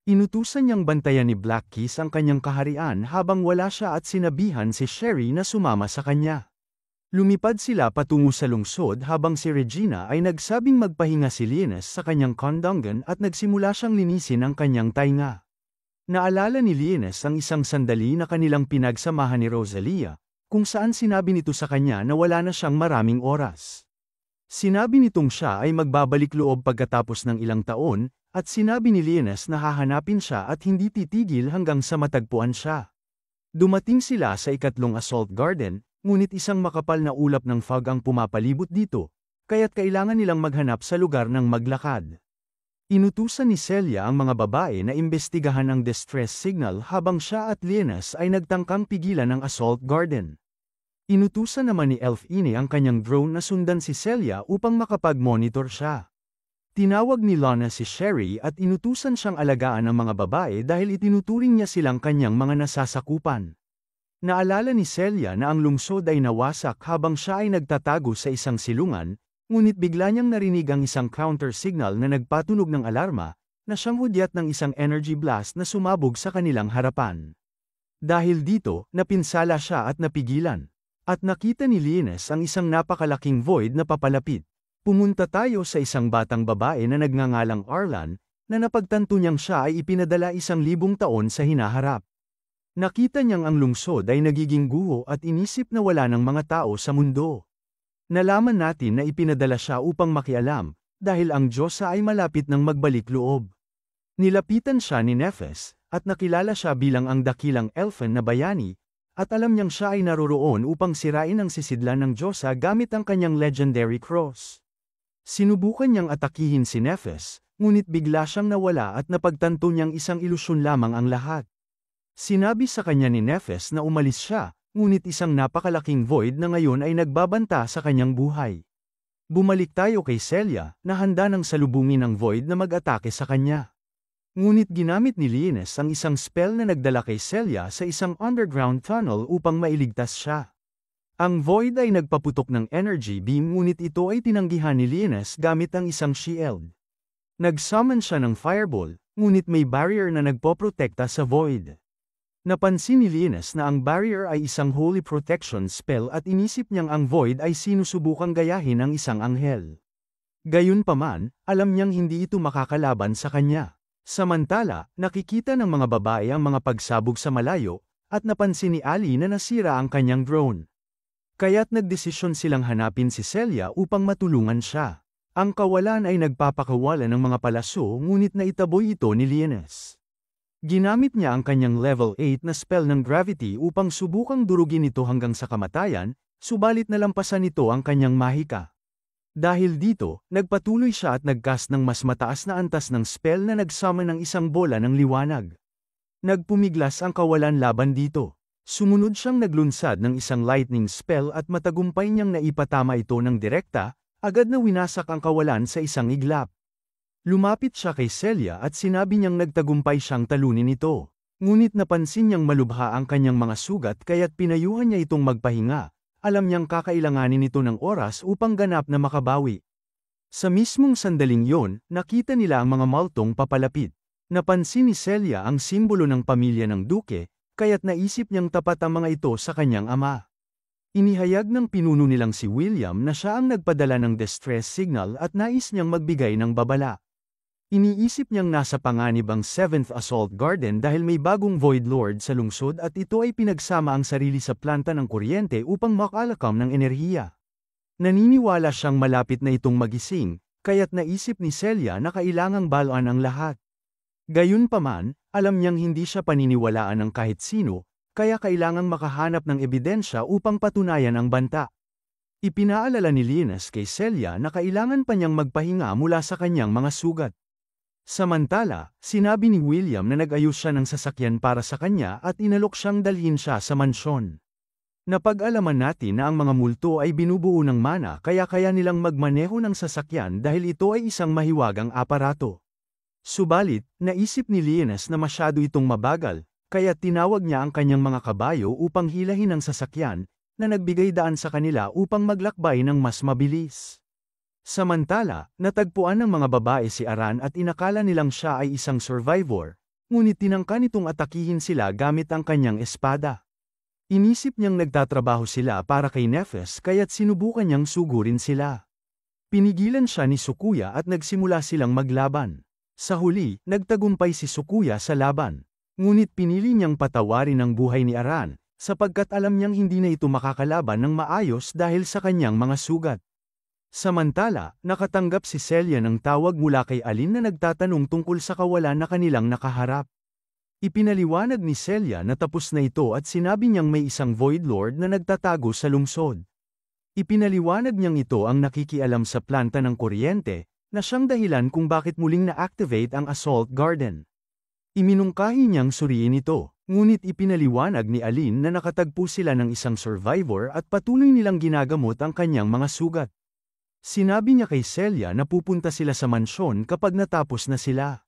Inutusan niyang bantayan ni Black Keys ang kanyang kaharian habang wala siya at sinabihan si Sherry na sumama sa kanya. Lumipad sila patungo sa lungsod habang si Regina ay nagsabing magpahinga si Lianes sa kanyang kondongan at nagsimula siyang linisin ang kanyang tainga. Naalala ni Lianes ang isang sandali na kanilang pinagsamahan ni Rosalia, kung saan sinabi nito sa kanya na wala na siyang maraming oras. Sinabi nitong siya ay magbabalik loob pagkatapos ng ilang taon, at sinabi ni Lianes na hahanapin siya at hindi titigil hanggang sa matagpuan siya. Dumating sila sa ikatlong assault garden, ngunit isang makapal na ulap ng fog ang pumapalibot dito, kaya't kailangan nilang maghanap sa lugar ng maglakad. Inutusan ni Celia ang mga babae na imbestigahan ang distress signal habang siya at Lianes ay nagtangkang pigilan ang assault garden. Inutusan naman ni Elfine ang kanyang drone na sundan si Celia upang makapag-monitor siya. Tinawag ni Lana si Sherry at inutusan siyang alagaan ang mga babae dahil itinuturing niya silang kanyang mga nasasakupan. Naalala ni Celia na ang lungsod ay nawasak habang siya ay nagtatago sa isang silungan, ngunit bigla niyang narinig ang isang counter signal na nagpatunog ng alarma, na siyang hudyat ng isang energy blast na sumabog sa kanilang harapan. Dahil dito, napinsala siya at napigilan. At nakita ni Lianes ang isang napakalaking void na papalapit. Pumunta tayo sa isang batang babae na nagngangalang Arlan, na napagtanto niyang siya ay ipinadala 1,000 taon sa hinaharap. Nakita niyang ang lungsod ay nagiging guho at inisip na wala ng mga tao sa mundo. Nalaman natin na ipinadala siya upang makialam, dahil ang diyosa ay malapit ng magbalik loob. Nilapitan siya ni Nephes, at nakilala siya bilang ang dakilang elfen na bayani, at alam niyang siya ay naroroon upang sirain ang sisidlan ng diyosa gamit ang kanyang legendary cross. Sinubukan niyang atakihin si Nephes, ngunit bigla siyang nawala at napagtanto niyang isang ilusyon lamang ang lahat. Sinabi sa kanya ni Nephes na umalis siya, ngunit isang napakalaking void na ngayon ay nagbabanta sa kanyang buhay. Bumalik tayo kay Celia, na handa ng salubungin ang void na mag-atake sa kanya. Ngunit ginamit ni Lianes ang isang spell na nagdala kay Celia sa isang underground tunnel upang mailigtas siya. Ang void ay nagpaputok ng energy beam ngunit ito ay tinanggihan ni Lianes gamit ang isang shield. Nag-summon siya ng fireball, ngunit may barrier na nagpoprotekta sa void. Napansin ni Lianes na ang barrier ay isang holy protection spell at inisip niyang ang void ay sinusubukang gayahin ng isang anghel. Gayunpaman, alam niyang hindi ito makakalaban sa kanya. Samantala, nakikita ng mga babae ang mga pagsabog sa malayo, at napansin ni Ali na nasira ang kanyang drone. Kaya't nagdesisyon silang hanapin si Celia upang matulungan siya. Ang kawalan ay nagpapakawala ng mga palaso ngunit naitaboy ito ni Lianes. Ginamit niya ang kanyang level 8 na spell ng gravity upang subukang durugin ito hanggang sa kamatayan, subalit nalampasan nito ang kanyang mahika. Dahil dito, nagpatuloy siya at nagcast ng mas mataas na antas ng spell na nagsummon ng isang bola ng liwanag. Nagpumiglas ang kawalan laban dito. Sumunod siyang naglunsad ng isang lightning spell at matagumpay niyang naipatama ito ng direkta, agad na winasak ang kawalan sa isang iglap. Lumapit siya kay Celia at sinabi niyang nagtagumpay siyang talunin ito. Ngunit napansin niyang malubha ang kanyang mga sugat kaya't pinayuhan niya itong magpahinga. Alam niyang kakailanganin ito ng oras upang ganap na makabawi. Sa mismong sandaling yon, nakita nila ang mga multong papalapit. Napansin ni Celia ang simbolo ng pamilya ng duke, kaya't naisip niyang tapat ang mga ito sa kanyang ama. Inihayag ng pinuno nilang si William na siya ang nagpadala ng distress signal at nais niyang magbigay ng babala. Iniisip niyang nasa panganib ang 7th Assault Garden dahil may bagong Void Lord sa lungsod at ito ay pinagsama ang sarili sa planta ng kuryente upang makalakam ng enerhiya. Naniniwala siyang malapit na itong magising, kaya't naisip ni Celia na kailangang baluan ang lahat. Gayunpaman, alam niyang hindi siya paniniwalaan ng kahit sino, kaya kailangang makahanap ng ebidensya upang patunayan ang banta. Ipinaalala ni Lianes kay Celia na kailangan pa niyang magpahinga mula sa kanyang mga sugat. Samantala, sinabi ni William na nag-ayos siya ng sasakyan para sa kanya at inalok siyang dalhin siya sa mansyon. Napag-alaman natin na ang mga multo ay binubuo ng mana kaya nilang magmaneho ng sasakyan dahil ito ay isang mahiwagang aparato. Subalit, naisip ni Lianes na masyado itong mabagal, kaya tinawag niya ang kanyang mga kabayo upang hilahin ang sasakyan, na nagbigay daan sa kanila upang maglakbay ng mas mabilis. Samantala, natagpuan ng mga babae si Aran at inakala nilang siya ay isang survivor, ngunit tinangka nitong atakihin sila gamit ang kanyang espada. Inisip niyang nagtatrabaho sila para kay Nephes kaya't sinubukan niyang sugurin sila. Pinigilan siya ni Sukuya at nagsimula silang maglaban. Sa huli, nagtagumpay si Sukuya sa laban. Ngunit pinili niyang patawarin ang buhay ni Aran, sapagkat alam niyang hindi na ito makakalaban ng maayos dahil sa kanyang mga sugat. Samantala, nakatanggap si Celia ng tawag mula kay Aline na nagtatanong tungkol sa kawalan na kanilang nakaharap. Ipinaliwanag ni Celia na tapos na ito at sinabi niyang may isang Void Lord na nagtatago sa lungsod. Ipinaliwanag niyang ito ang nakikialam sa planta ng kuryente, na siyang dahilan kung bakit muling na-activate ang Assault Garden. Iminungkahi niyang suriin ito, ngunit ipinaliwanag ni Aline na nakatagpo sila ng isang survivor at patuloy nilang ginagamot ang kanyang mga sugat. Sinabi niya kay Celia na pupunta sila sa mansyon kapag natapos na sila.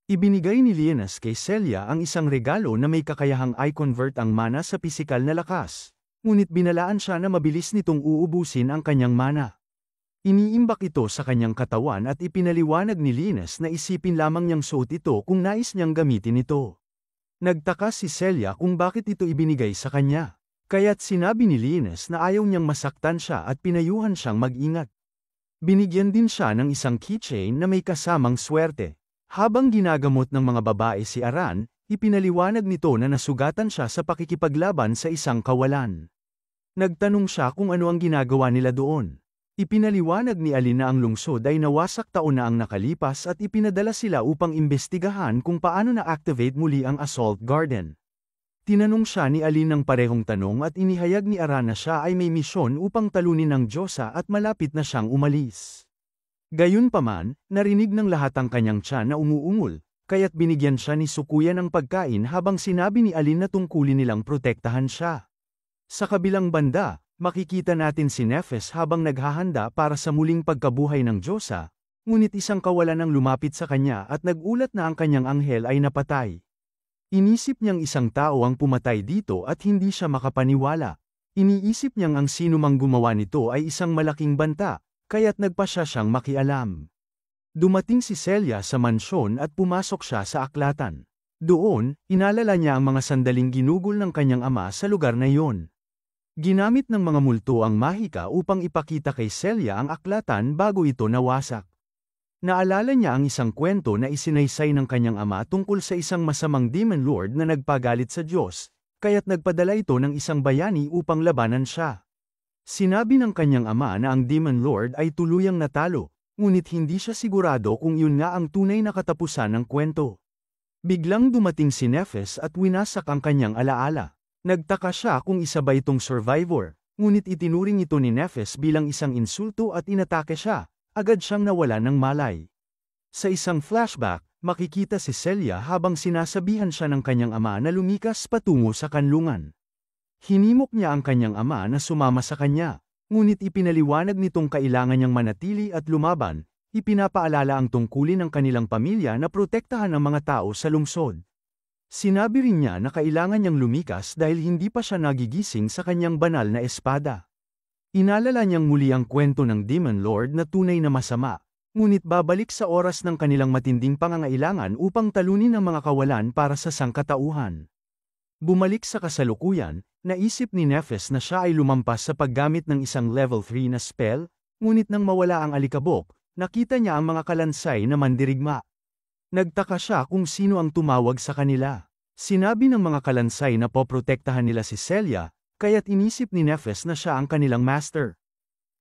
Ibinigay ni Lianes kay Celia ang isang regalo na may kakayahang i-convert ang mana sa pisikal na lakas, ngunit binalaan siya na mabilis nitong uubusin ang kanyang mana. Iniimbak ito sa kanyang katawan at ipinaliwanag ni Lianes na isipin lamang niyang suot ito kung nais niyang gamitin ito. Nagtaka si Celia kung bakit ito ibinigay sa kanya, kaya't sinabi ni Lianes na ayaw niyang masaktan siya at pinayuhan siyang mag-ingat. Binigyan din siya ng isang keychain na may kasamang swerte. Habang ginagamot ng mga babae si Aran, ipinaliwanag nito na nasugatan siya sa pakikipaglaban sa isang kawalan. Nagtanong siya kung ano ang ginagawa nila doon. Ipinaliwanag ni Aline na ang lungsod ay nawasak taon na ang nakalipas at ipinadala sila upang imbestigahan kung paano na-activate muli ang Assault Garden. Tinanong siya ni Aline ng parehong tanong at inihayag ni Aran na siya ay may misyon upang talunin ang Diyosa at malapit na siyang umalis. Gayunpaman, narinig ng lahat ang kanyang tiyan na umuungol, kaya't binigyan siya ni Sukuya ng pagkain habang sinabi ni Aline na tungkulin nilang protektahan siya. Sa kabilang banda, makikita natin si Nephes habang naghahanda para sa muling pagkabuhay ng Diyosa, ngunit isang kawalan ang lumapit sa kanya at nagulat na ang kanyang anghel ay napatay. Inisip niyang isang tao ang pumatay dito at hindi siya makapaniwala. Iniisip niyang ang sino mang gumawa nito ay isang malaking banta, kaya't nagpasya siyang makialam. Dumating si Celia sa mansyon at pumasok siya sa aklatan. Doon, inalala niya ang mga sandaling ginugol ng kanyang ama sa lugar na iyon. Ginamit ng mga multo ang mahika upang ipakita kay Celia ang aklatan bago ito nawasak. Naalala niya ang isang kwento na isinaysay ng kanyang ama tungkol sa isang masamang demon lord na nagpagalit sa Diyos, kaya't nagpadala ito ng isang bayani upang labanan siya. Sinabi ng kanyang ama na ang Demon Lord ay tuluyang natalo, ngunit hindi siya sigurado kung yun nga ang tunay na katapusan ng kwento. Biglang dumating si Nephis at winasak ang kanyang alaala. Nagtaka siya kung isa ba itong survivor, ngunit itinuring ito ni Nephis bilang isang insulto at inatake siya, agad siyang nawala ng malay. Sa isang flashback, makikita si Celia habang sinasabihan siya ng kanyang ama na lumikas patungo sa kanlungan. Hinimok niya ang kanyang ama na sumama sa kanya, ngunit ipinaliwanag nitong kailangan niyang manatili at lumaban, ipinapaalala ang tungkulin ng kanilang pamilya na protektahan ang mga tao sa lungsod. Sinabi rin niya na kailangan niyang lumikas dahil hindi pa siya nagigising sa kanyang banal na espada. Inalala niyang muli ang kwento ng Demon Lord na tunay na masama, ngunit babalik sa oras ng kanilang matinding pangangailangan upang talunin ang mga kawalan para sa sangkatauhan. Bumalik sa kasalukuyan, naisip ni Nephis na siya ay lumampas sa paggamit ng isang level 3 na spell, ngunit nang mawala ang alikabok, nakita niya ang mga kalansay na mandirigma. Nagtaka siya kung sino ang tumawag sa kanila. Sinabi ng mga kalansay na poprotektahan nila si Celia, kaya't inisip ni Nephis na siya ang kanilang master.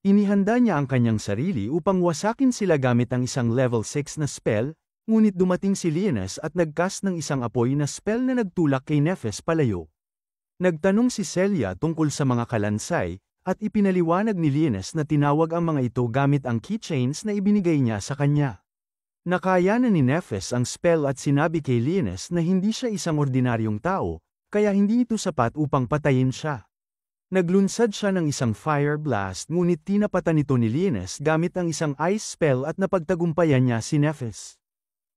Inihanda niya ang kanyang sarili upang wasakin sila gamit ang isang level 6 na spell, ngunit dumating si Lianes at nagcast ng isang apoy na spell na nagtulak kay Nephis palayo. Nagtanong si Celia tungkol sa mga kalansay, at ipinaliwanag ni Lianes na tinawag ang mga ito gamit ang keychains na ibinigay niya sa kanya. Nakayanan ni Nephis ang spell at sinabi kay Lianes na hindi siya isang ordinaryong tao, kaya hindi ito sapat upang patayin siya. Naglunsad siya ng isang fire blast ngunit tinapatan ito ni Lianes gamit ang isang ice spell at napagtagumpayan niya si Nephis.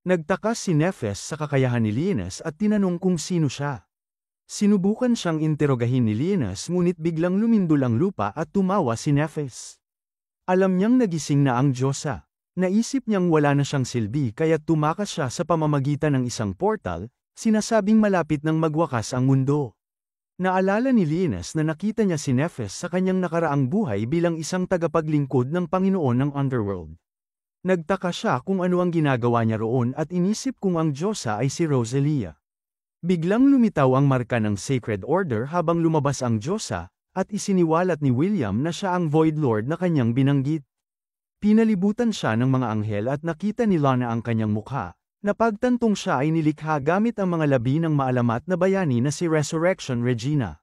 Nagtaka si Nephis sa kakayahan ni Lianes at tinanong kung sino siya. Sinubukan siyang interogahin ni Lianes ngunit biglang lumindol ang lupa at tumawa si Nephis. Alam niyang nagising na ang Diyosa. Naisip niyang wala na siyang silbi kaya tumakas siya sa pamamagitan ng isang portal, sinasabing malapit nang magwakas ang mundo. Naalala ni Lianes na nakita niya si Nephis sa kanyang nakaraang buhay bilang isang tagapaglingkod ng Panginoon ng Underworld. Nagtaka siya kung ano ang ginagawa niya roon at inisip kung ang Diyosa ay si Rosalia. Biglang lumitaw ang marka ng Sacred Order habang lumabas ang Diyosa, at isiniwalat ni William na siya ang Void Lord na kanyang binanggit. Pinalibutan siya ng mga anghel at nakita ni Lana ang kanyang mukha, napagtantong siya ay nilikha gamit ang mga labi ng maalamat na bayani na si Resurrection Regina.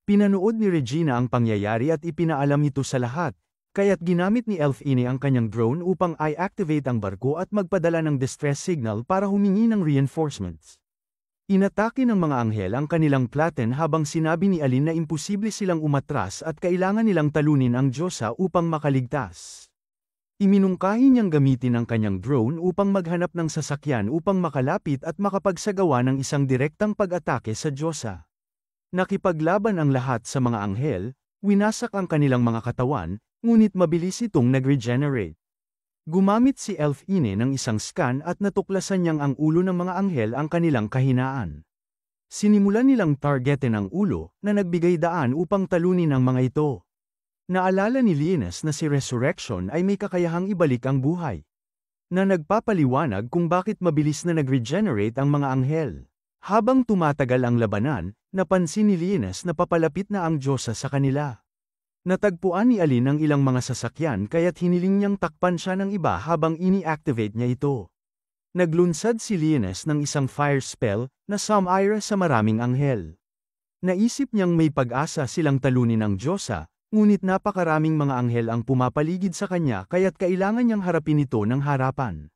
Pinanood ni Regina ang pangyayari at ipinaalam ito sa lahat, kaya't ginamit ni Elfine ang kanyang drone upang i-activate ang barko at magpadala ng distress signal para humingi ng reinforcements. Inatake ng mga anghel ang kanilang platen habang sinabi ni Aline na imposible silang umatras at kailangan nilang talunin ang Diyosa upang makaligtas. Iminungkahi niyang gamitin ang kanyang drone upang maghanap ng sasakyan upang makalapit at makapagsagawa ng isang direktang pag-atake sa Diyosa. Nakipaglaban ang lahat sa mga anghel, winasak ang kanilang mga katawan, ngunit mabilis itong nag-regenerate. Gumamit si Elfine ng isang scan at natuklasan niyang ang ulo ng mga anghel ang kanilang kahinaan. Sinimulan nilang targetin ang ulo na nagbigay daan upang talunin ang mga ito. Naalala ni Lianes na si Resurrection ay may kakayahang ibalik ang buhay, na nagpapaliwanag kung bakit mabilis na nag-regenerate ang mga anghel. Habang tumatagal ang labanan, napansin ni Lianes na papalapit na ang Diyosa sa kanila. Natagpuan ni Aline ang ilang mga sasakyan kaya't hiniling niyang takpan siya ng iba habang ini-activate niya ito. Naglunsad si Lianes ng isang fire spell na Samira sa maraming anghel. Naisip niyang may pag-asa silang talunin ang Diyosa, ngunit napakaraming mga anghel ang pumapaligid sa kanya kaya't kailangan niyang harapin ito ng harapan.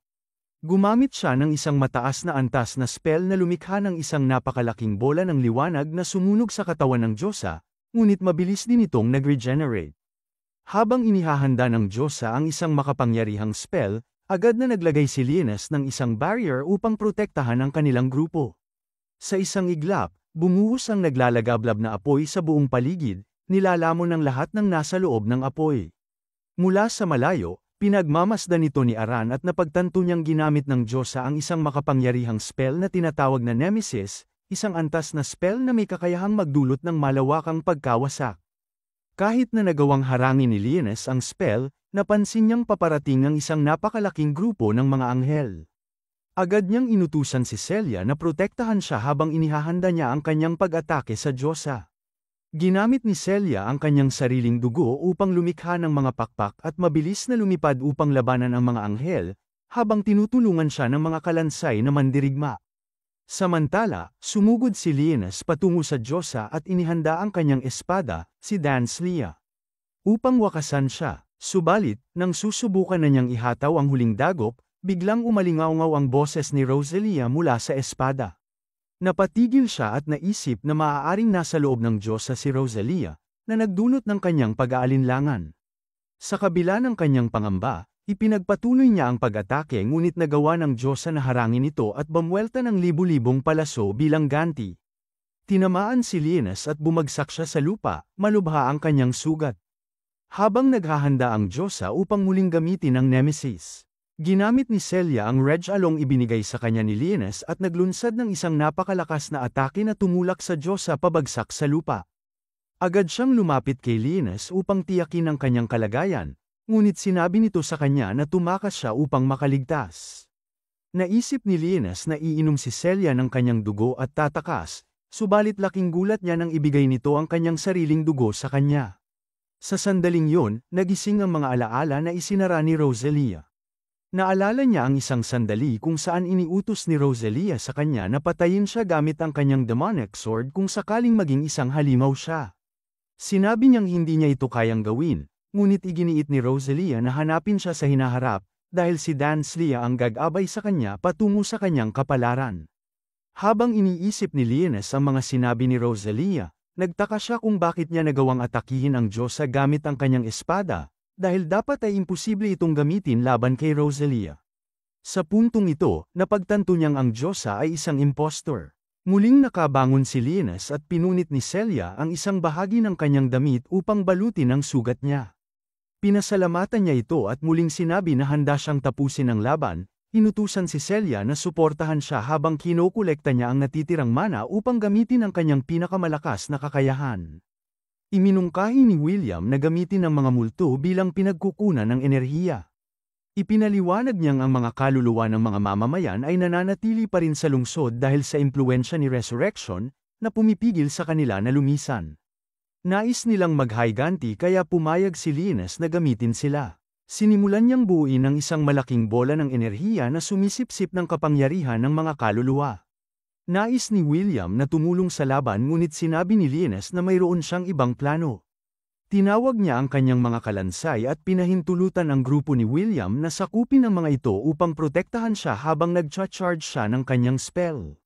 Gumamit siya ng isang mataas na antas na spell na lumikha ng isang napakalaking bola ng liwanag na sumunog sa katawan ng Diyosa, ngunit mabilis din itong nag-regenerate. Habang inihahanda ng Diyosa ang isang makapangyarihang spell, agad na naglagay si Lianes ng isang barrier upang protektahan ang kanilang grupo. Sa isang iglap, bumuhos ang naglalagablab na apoy sa buong paligid, nilalamon ng lahat ng nasa loob ng apoy. Mula sa malayo, pinagmamasdan nito ni Aran at napagtanto niyang ginamit ng Diyosa ang isang makapangyarihang spell na tinatawag na Nemesis, isang antas na spell na may kakayahang magdulot ng malawakang pagkawasak. Kahit na nagawang harangin ni Lianes ang spell, napansin niyang paparating ang isang napakalaking grupo ng mga anghel. Agad niyang inutusan si Celia na protektahan siya habang inihahanda niya ang kanyang pag-atake sa Diyosa. Ginamit ni Celia ang kanyang sariling dugo upang lumikha ng mga pakpak at mabilis na lumipad upang labanan ang mga anghel, habang tinutulungan siya ng mga kalansay na mandirigma. Samantala, sumugod si Linus patungo sa Diyosa at inihanda ang kanyang espada, si Danslia, upang wakasan siya. Subalit, nang susubukan na niyang ihataw ang huling dagok, biglang umalingaw-ngaw ang boses ni Rosalia mula sa espada. Napatigil siya at naisip na maaaring nasa loob ng Diyosa si Rosalia, na nagdulot ng kanyang pag-aalinlangan. Sa kabila ng kanyang pangamba, ipinagpatuloy niya ang pag-atake ngunit nagawa ng Diyosa na harangin ito at bamuelta ng libu-libong palaso bilang ganti. Tinamaan si Linus at bumagsak siya sa lupa, malubha ang kanyang sugat. Habang naghahanda ang Diyosa upang muling gamitin ang Nemesis, ginamit ni Celia ang Reg Along ibinigay sa kanya ni Linus at naglunsad ng isang napakalakas na atake na tumulak sa Diyosa pabagsak sa lupa. Agad siyang lumapit kay Linus upang tiyakin ang kanyang kalagayan, ngunit sinabi nito sa kanya na tumakas siya upang makaligtas. Naisip ni Linus na iinom si Celia ng kanyang dugo at tatakas, subalit laking gulat niya nang ibigay nito ang kanyang sariling dugo sa kanya. Sa sandaling yun, nagising ang mga alaala na isinara ni Rosalia. Naalala niya ang isang sandali kung saan iniutos ni Rosalia sa kanya na patayin siya gamit ang kanyang demonic sword kung sakaling maging isang halimaw siya. Sinabi niyang hindi niya ito kayang gawin, ngunit iginiit ni Rosalia na hanapin siya sa hinaharap, dahil si Danslia ang gagabay sa kanya patungo sa kanyang kapalaran. Habang iniisip ni Linus ang mga sinabi ni Rosalia, nagtaka siya kung bakit niya nagawang atakihin ang Diyosa gamit ang kanyang espada, dahil dapat ay imposible itong gamitin laban kay Rosalia. Sa puntong ito, napagtanto niyang ang Diyosa ay isang impostor. Muling nakabangon si Linus at pinunit ni Celia ang isang bahagi ng kanyang damit upang balutin ang sugat niya. Pinasalamatan niya ito at muling sinabi na handa siyang tapusin ang laban. Inutusan si Celia na suportahan siya habang kinokolekta niya ang natitirang mana upang gamitin ang kanyang pinakamalakas na kakayahan. Iminungkahi ni William na gamitin ang mga multo bilang pinagkukunan ng enerhiya. Ipinaliwanag niyang ang mga kaluluwa ng mga mamamayan ay nananatili pa rin sa lungsod dahil sa impluwensya ni Resurrection, na pumipigil sa kanila na lumisan. Nais nilang maghiganti kaya pumayag si Linus na gamitin sila. Sinimulan niyang buuin ang isang malaking bola ng enerhiya na sumisipsip ng kapangyarihan ng mga kaluluwa. Nais ni William na tumulong sa laban ngunit sinabi ni Linus na mayroon siyang ibang plano. Tinawag niya ang kanyang mga kalansay at pinahintulutan ang grupo ni William na sakupin ang mga ito upang protektahan siya habang nag-charge siya ng kanyang spell.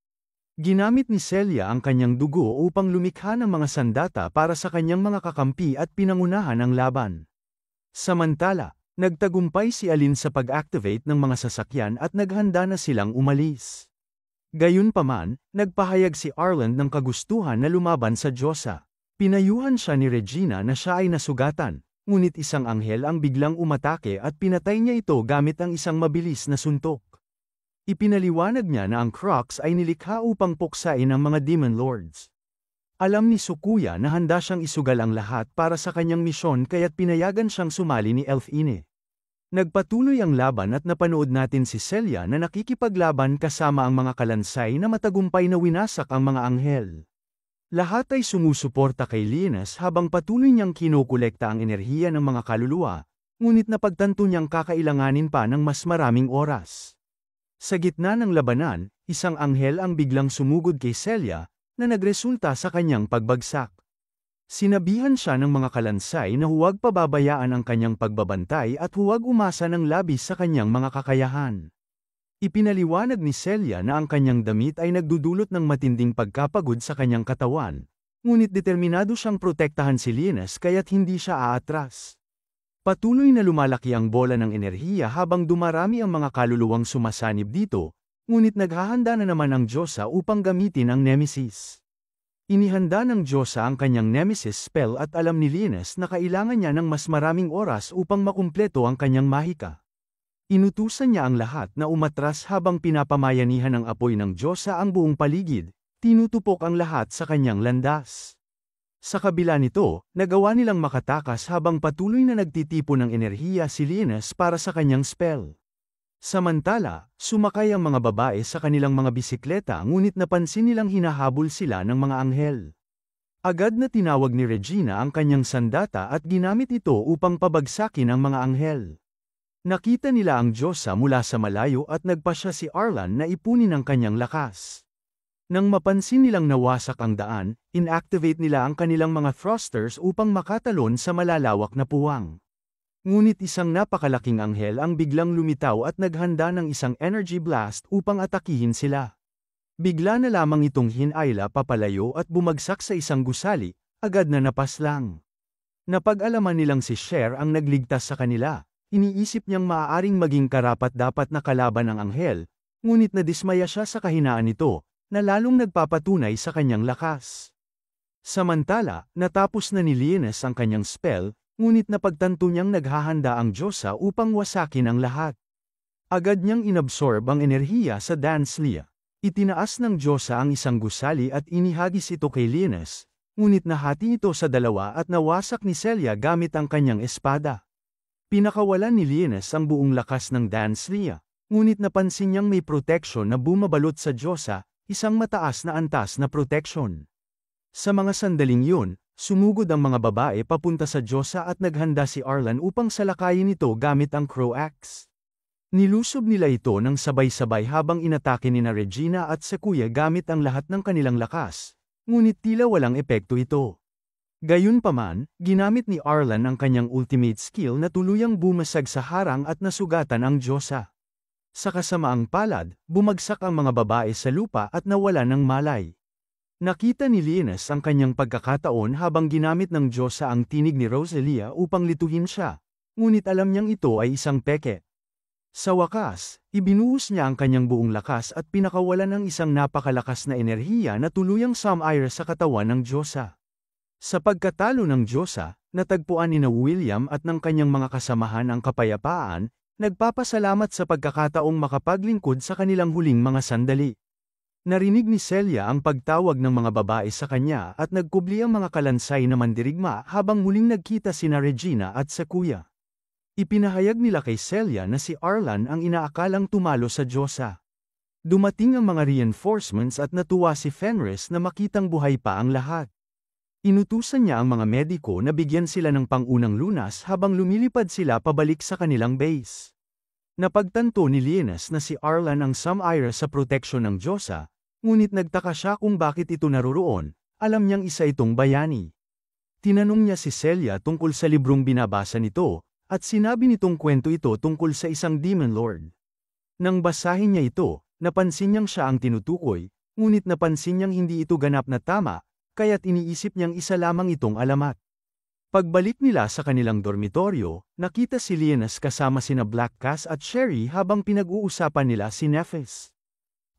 Ginamit ni Celia ang kanyang dugo upang lumikha ng mga sandata para sa kanyang mga kakampi at pinangunahan ang laban. Samantala, nagtagumpay si Aline sa pag-activate ng mga sasakyan at naghanda na silang umalis. Gayunpaman, nagpahayag si Arland ng kagustuhan na lumaban sa Diyosa. Pinayuhan siya ni Regina na siya ay nasugatan, ngunit isang anghel ang biglang umatake at pinatay niya ito gamit ang isang mabilis na suntok. Ipinaliwanag niya na ang Crux ay nilikha upang puksain ang mga Demon Lords. Alam ni Sukuya na handa siyang isugal ang lahat para sa kanyang misyon kaya't pinayagan siyang sumali ni Elfine. Nagpatuloy ang laban at napanood natin si Celia na nakikipaglaban kasama ang mga kalansay na matagumpay na winasak ang mga anghel. Lahat ay sumusuporta kay Linus habang patuloy niyang kinokolekta ang enerhiya ng mga kaluluwa, ngunit napagtanto niyang kakailanganin pa ng mas maraming oras. Sa gitna ng labanan, isang anghel ang biglang sumugod kay Celia, na nagresulta sa kanyang pagbagsak. Sinabihan siya ng mga kalansay na huwag pababayaan ang kanyang pagbabantay at huwag umasa ng labis sa kanyang mga kakayahan. Ipinaliwanag ni Celia na ang kanyang damit ay nagdudulot ng matinding pagkapagod sa kanyang katawan, ngunit determinado siyang protektahan si Linus kaya't hindi siya aatras. Patuloy na lumalaki ang bola ng enerhiya habang dumarami ang mga kaluluwang sumasanib dito, ngunit naghahanda na naman ang Diyosa upang gamitin ang Nemesis. Inihanda ng Diyosa ang kanyang Nemesis spell at alam ni Linus na kailangan niya ng mas maraming oras upang makumpleto ang kanyang mahika. Inutusan niya ang lahat na umatras habang pinapamayanihan ng apoy ng Diyosa ang buong paligid, tinutupok ang lahat sa kanyang landas. Sa kabila nito, nagawa nilang makatakas habang patuloy na nagtitipon ng enerhiya si Linus para sa kanyang spell. Samantala, sumakay ang mga babae sa kanilang mga bisikleta ngunit napansin nilang hinahabol sila ng mga anghel. Agad na tinawag ni Regina ang kanyang sandata at ginamit ito upang pabagsakin ang mga anghel. Nakita nila ang Diyosa mula sa malayo at nagpasya si Arlan na ipunin ang kanyang lakas. Nang mapansin nilang nawasak ang daan, inactivate nila ang kanilang mga thrusters upang makatalon sa malalawak na puwang. Ngunit isang napakalaking anghel ang biglang lumitaw at naghanda ng isang energy blast upang atakihin sila. Bigla na lamang itong hinayla papalayo at bumagsak sa isang gusali, agad na napaslang. Napag-alaman nilang si Cher ang nagligtas sa kanila, iniisip niyang maaaring maging karapat-dapat na kalaban ng anghel, ngunit nadismaya siya sa kahinaan nito, na lalong nagpapatunay sa kanyang lakas. Samantala, natapos na ni Linus ang kanyang spell, ngunit napagtanto niyang naghahanda ang Diyosa upang wasakin ang lahat. Agad niyang inabsorb ang enerhiya sa Danslia. Itinaas ng Diyosa ang isang gusali at inihagis ito kay Linus, ngunit nahati ito sa dalawa at nawasak ni Celia gamit ang kanyang espada. Pinakawalan ni Linus ang buong lakas ng Danslia, ngunit napansin niyang may protection na bumabalot sa Diyosa, isang mataas na antas na protection. Sa mga sandaling yun, sumugod ang mga babae papunta sa Diyosa at naghanda si Arlan upang salakayin ito gamit ang Crow Axe. Nilusob nila ito ng sabay-sabay habang inatake ni na Regina at Sakuya gamit ang lahat ng kanilang lakas, ngunit tila walang epekto ito. Gayunpaman, ginamit ni Arlan ang kanyang ultimate skill na tuluyang bumasag sa harang at nasugatan ang Diyosa. Sa kasamaang palad, bumagsak ang mga babae sa lupa at nawala ng malay. Nakita ni Linus ang kanyang pagkakataon habang ginamit ng Diyosa ang tinig ni Rosalia upang lituhin siya, ngunit alam niyang ito ay isang peke. Sa wakas, ibinuhos niya ang kanyang buong lakas at pinakawalan ng isang napakalakas na enerhiya na tuluyang sumire sa katawan ng Diyosa. Sa pagkatalo ng Diyosa, natagpuan ni William at ng kanyang mga kasamahan ang kapayapaan, nagpapasalamat sa pagkakataong makapaglingkod sa kanilang huling mga sandali. Narinig ni Celia ang pagtawag ng mga babae sa kanya at nagkubli ang mga kalansay na mandirigma habang muling nagkita sina Regina at Sakuya. Ipinahayag nila kay Celia na si Arlan ang inaakalang tumalo sa Diyosa. Dumating ang mga reinforcements at natuwa si Fenris na makitang buhay pa ang lahat. Inutusan niya ang mga mediko na bigyan sila ng pangunang lunas habang lumilipad sila pabalik sa kanilang base. Napagtanto ni Linus na si Arlan ang sumire sa proteksyon ng Diyosa, ngunit nagtaka siya kung bakit ito naroroon, alam niyang isa itong bayani. Tinanong niya si Celia tungkol sa librong binabasa nito, at sinabi nitong kwento ito tungkol sa isang Demon Lord. Nang basahin niya ito, napansin niyang siya ang tinutukoy, ngunit napansin niyang hindi ito ganap na tama, kaya't iniisip niyang isa lamang itong alamat. Pagbalik nila sa kanilang dormitoryo, nakita si Linus kasama sina Black Cass at Sherry habang pinag-uusapan nila si Nephis.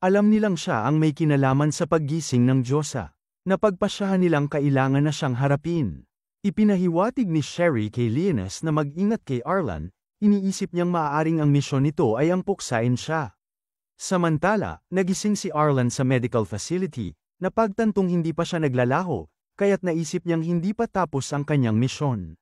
Alam nilang siya ang may kinalaman sa paggising ng Diyosa. Napagpasyahan nilang kailangan na siyang harapin. Ipinahiwatig ni Sherry kay Linus na mag-ingat kay Arlan, iniisip niyang maaaring ang misyon nito ay ang puksain siya. Samantala, nagising si Arlan sa medical facility, napagtantong hindi pa siya naglalaho, kaya't naisip niyang hindi pa tapos ang kanyang misyon.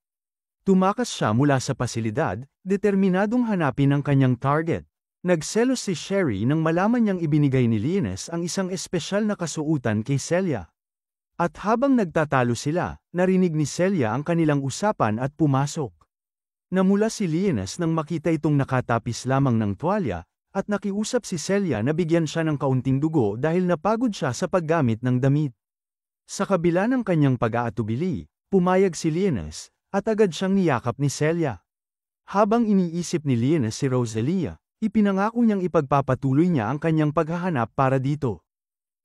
Tumakas siya mula sa pasilidad, determinadong hanapin ang kanyang target. Nagselos si Sherry nang malaman niyang ibinigay ni Linus ang isang espesyal na kasuutan kay Celia. At habang nagtatalo sila, narinig ni Celia ang kanilang usapan at pumasok. Namula si Linus nang makita itong nakatapis lamang ng tuwalya, at nakiusap si Celia na bigyan siya ng kaunting dugo dahil napagod siya sa paggamit ng damit. Sa kabila ng kanyang pag-aatubili, pumayag si Linus, at agad siyang niyakap ni Celia. Habang iniisip ni Linus si Rosalia, ipinangako niyang ipagpapatuloy niya ang kanyang paghahanap para dito.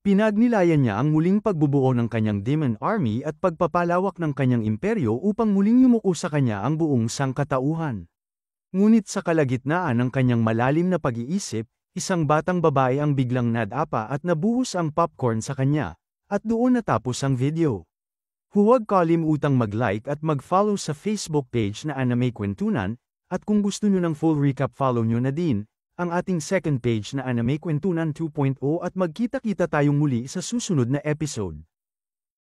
Pinagnilayan niya ang muling pagbubuo ng kanyang Demon Army at pagpapalawak ng kanyang imperyo upang muling yumuko sa kanya ang buong sangkatauhan. Ngunit sa kalagitnaan ng kanyang malalim na pag-iisip, isang batang babae ang biglang nadapa at nabuhos ang popcorn sa kanya, at doon natapos ang video. Huwag kalimutang mag-like at mag-follow sa Facebook page na Anime Kwentunan, at kung gusto nyo ng full recap follow nyo na din ang ating second page na Anime Kwentunan 2.0 at magkita-kita tayong muli sa susunod na episode.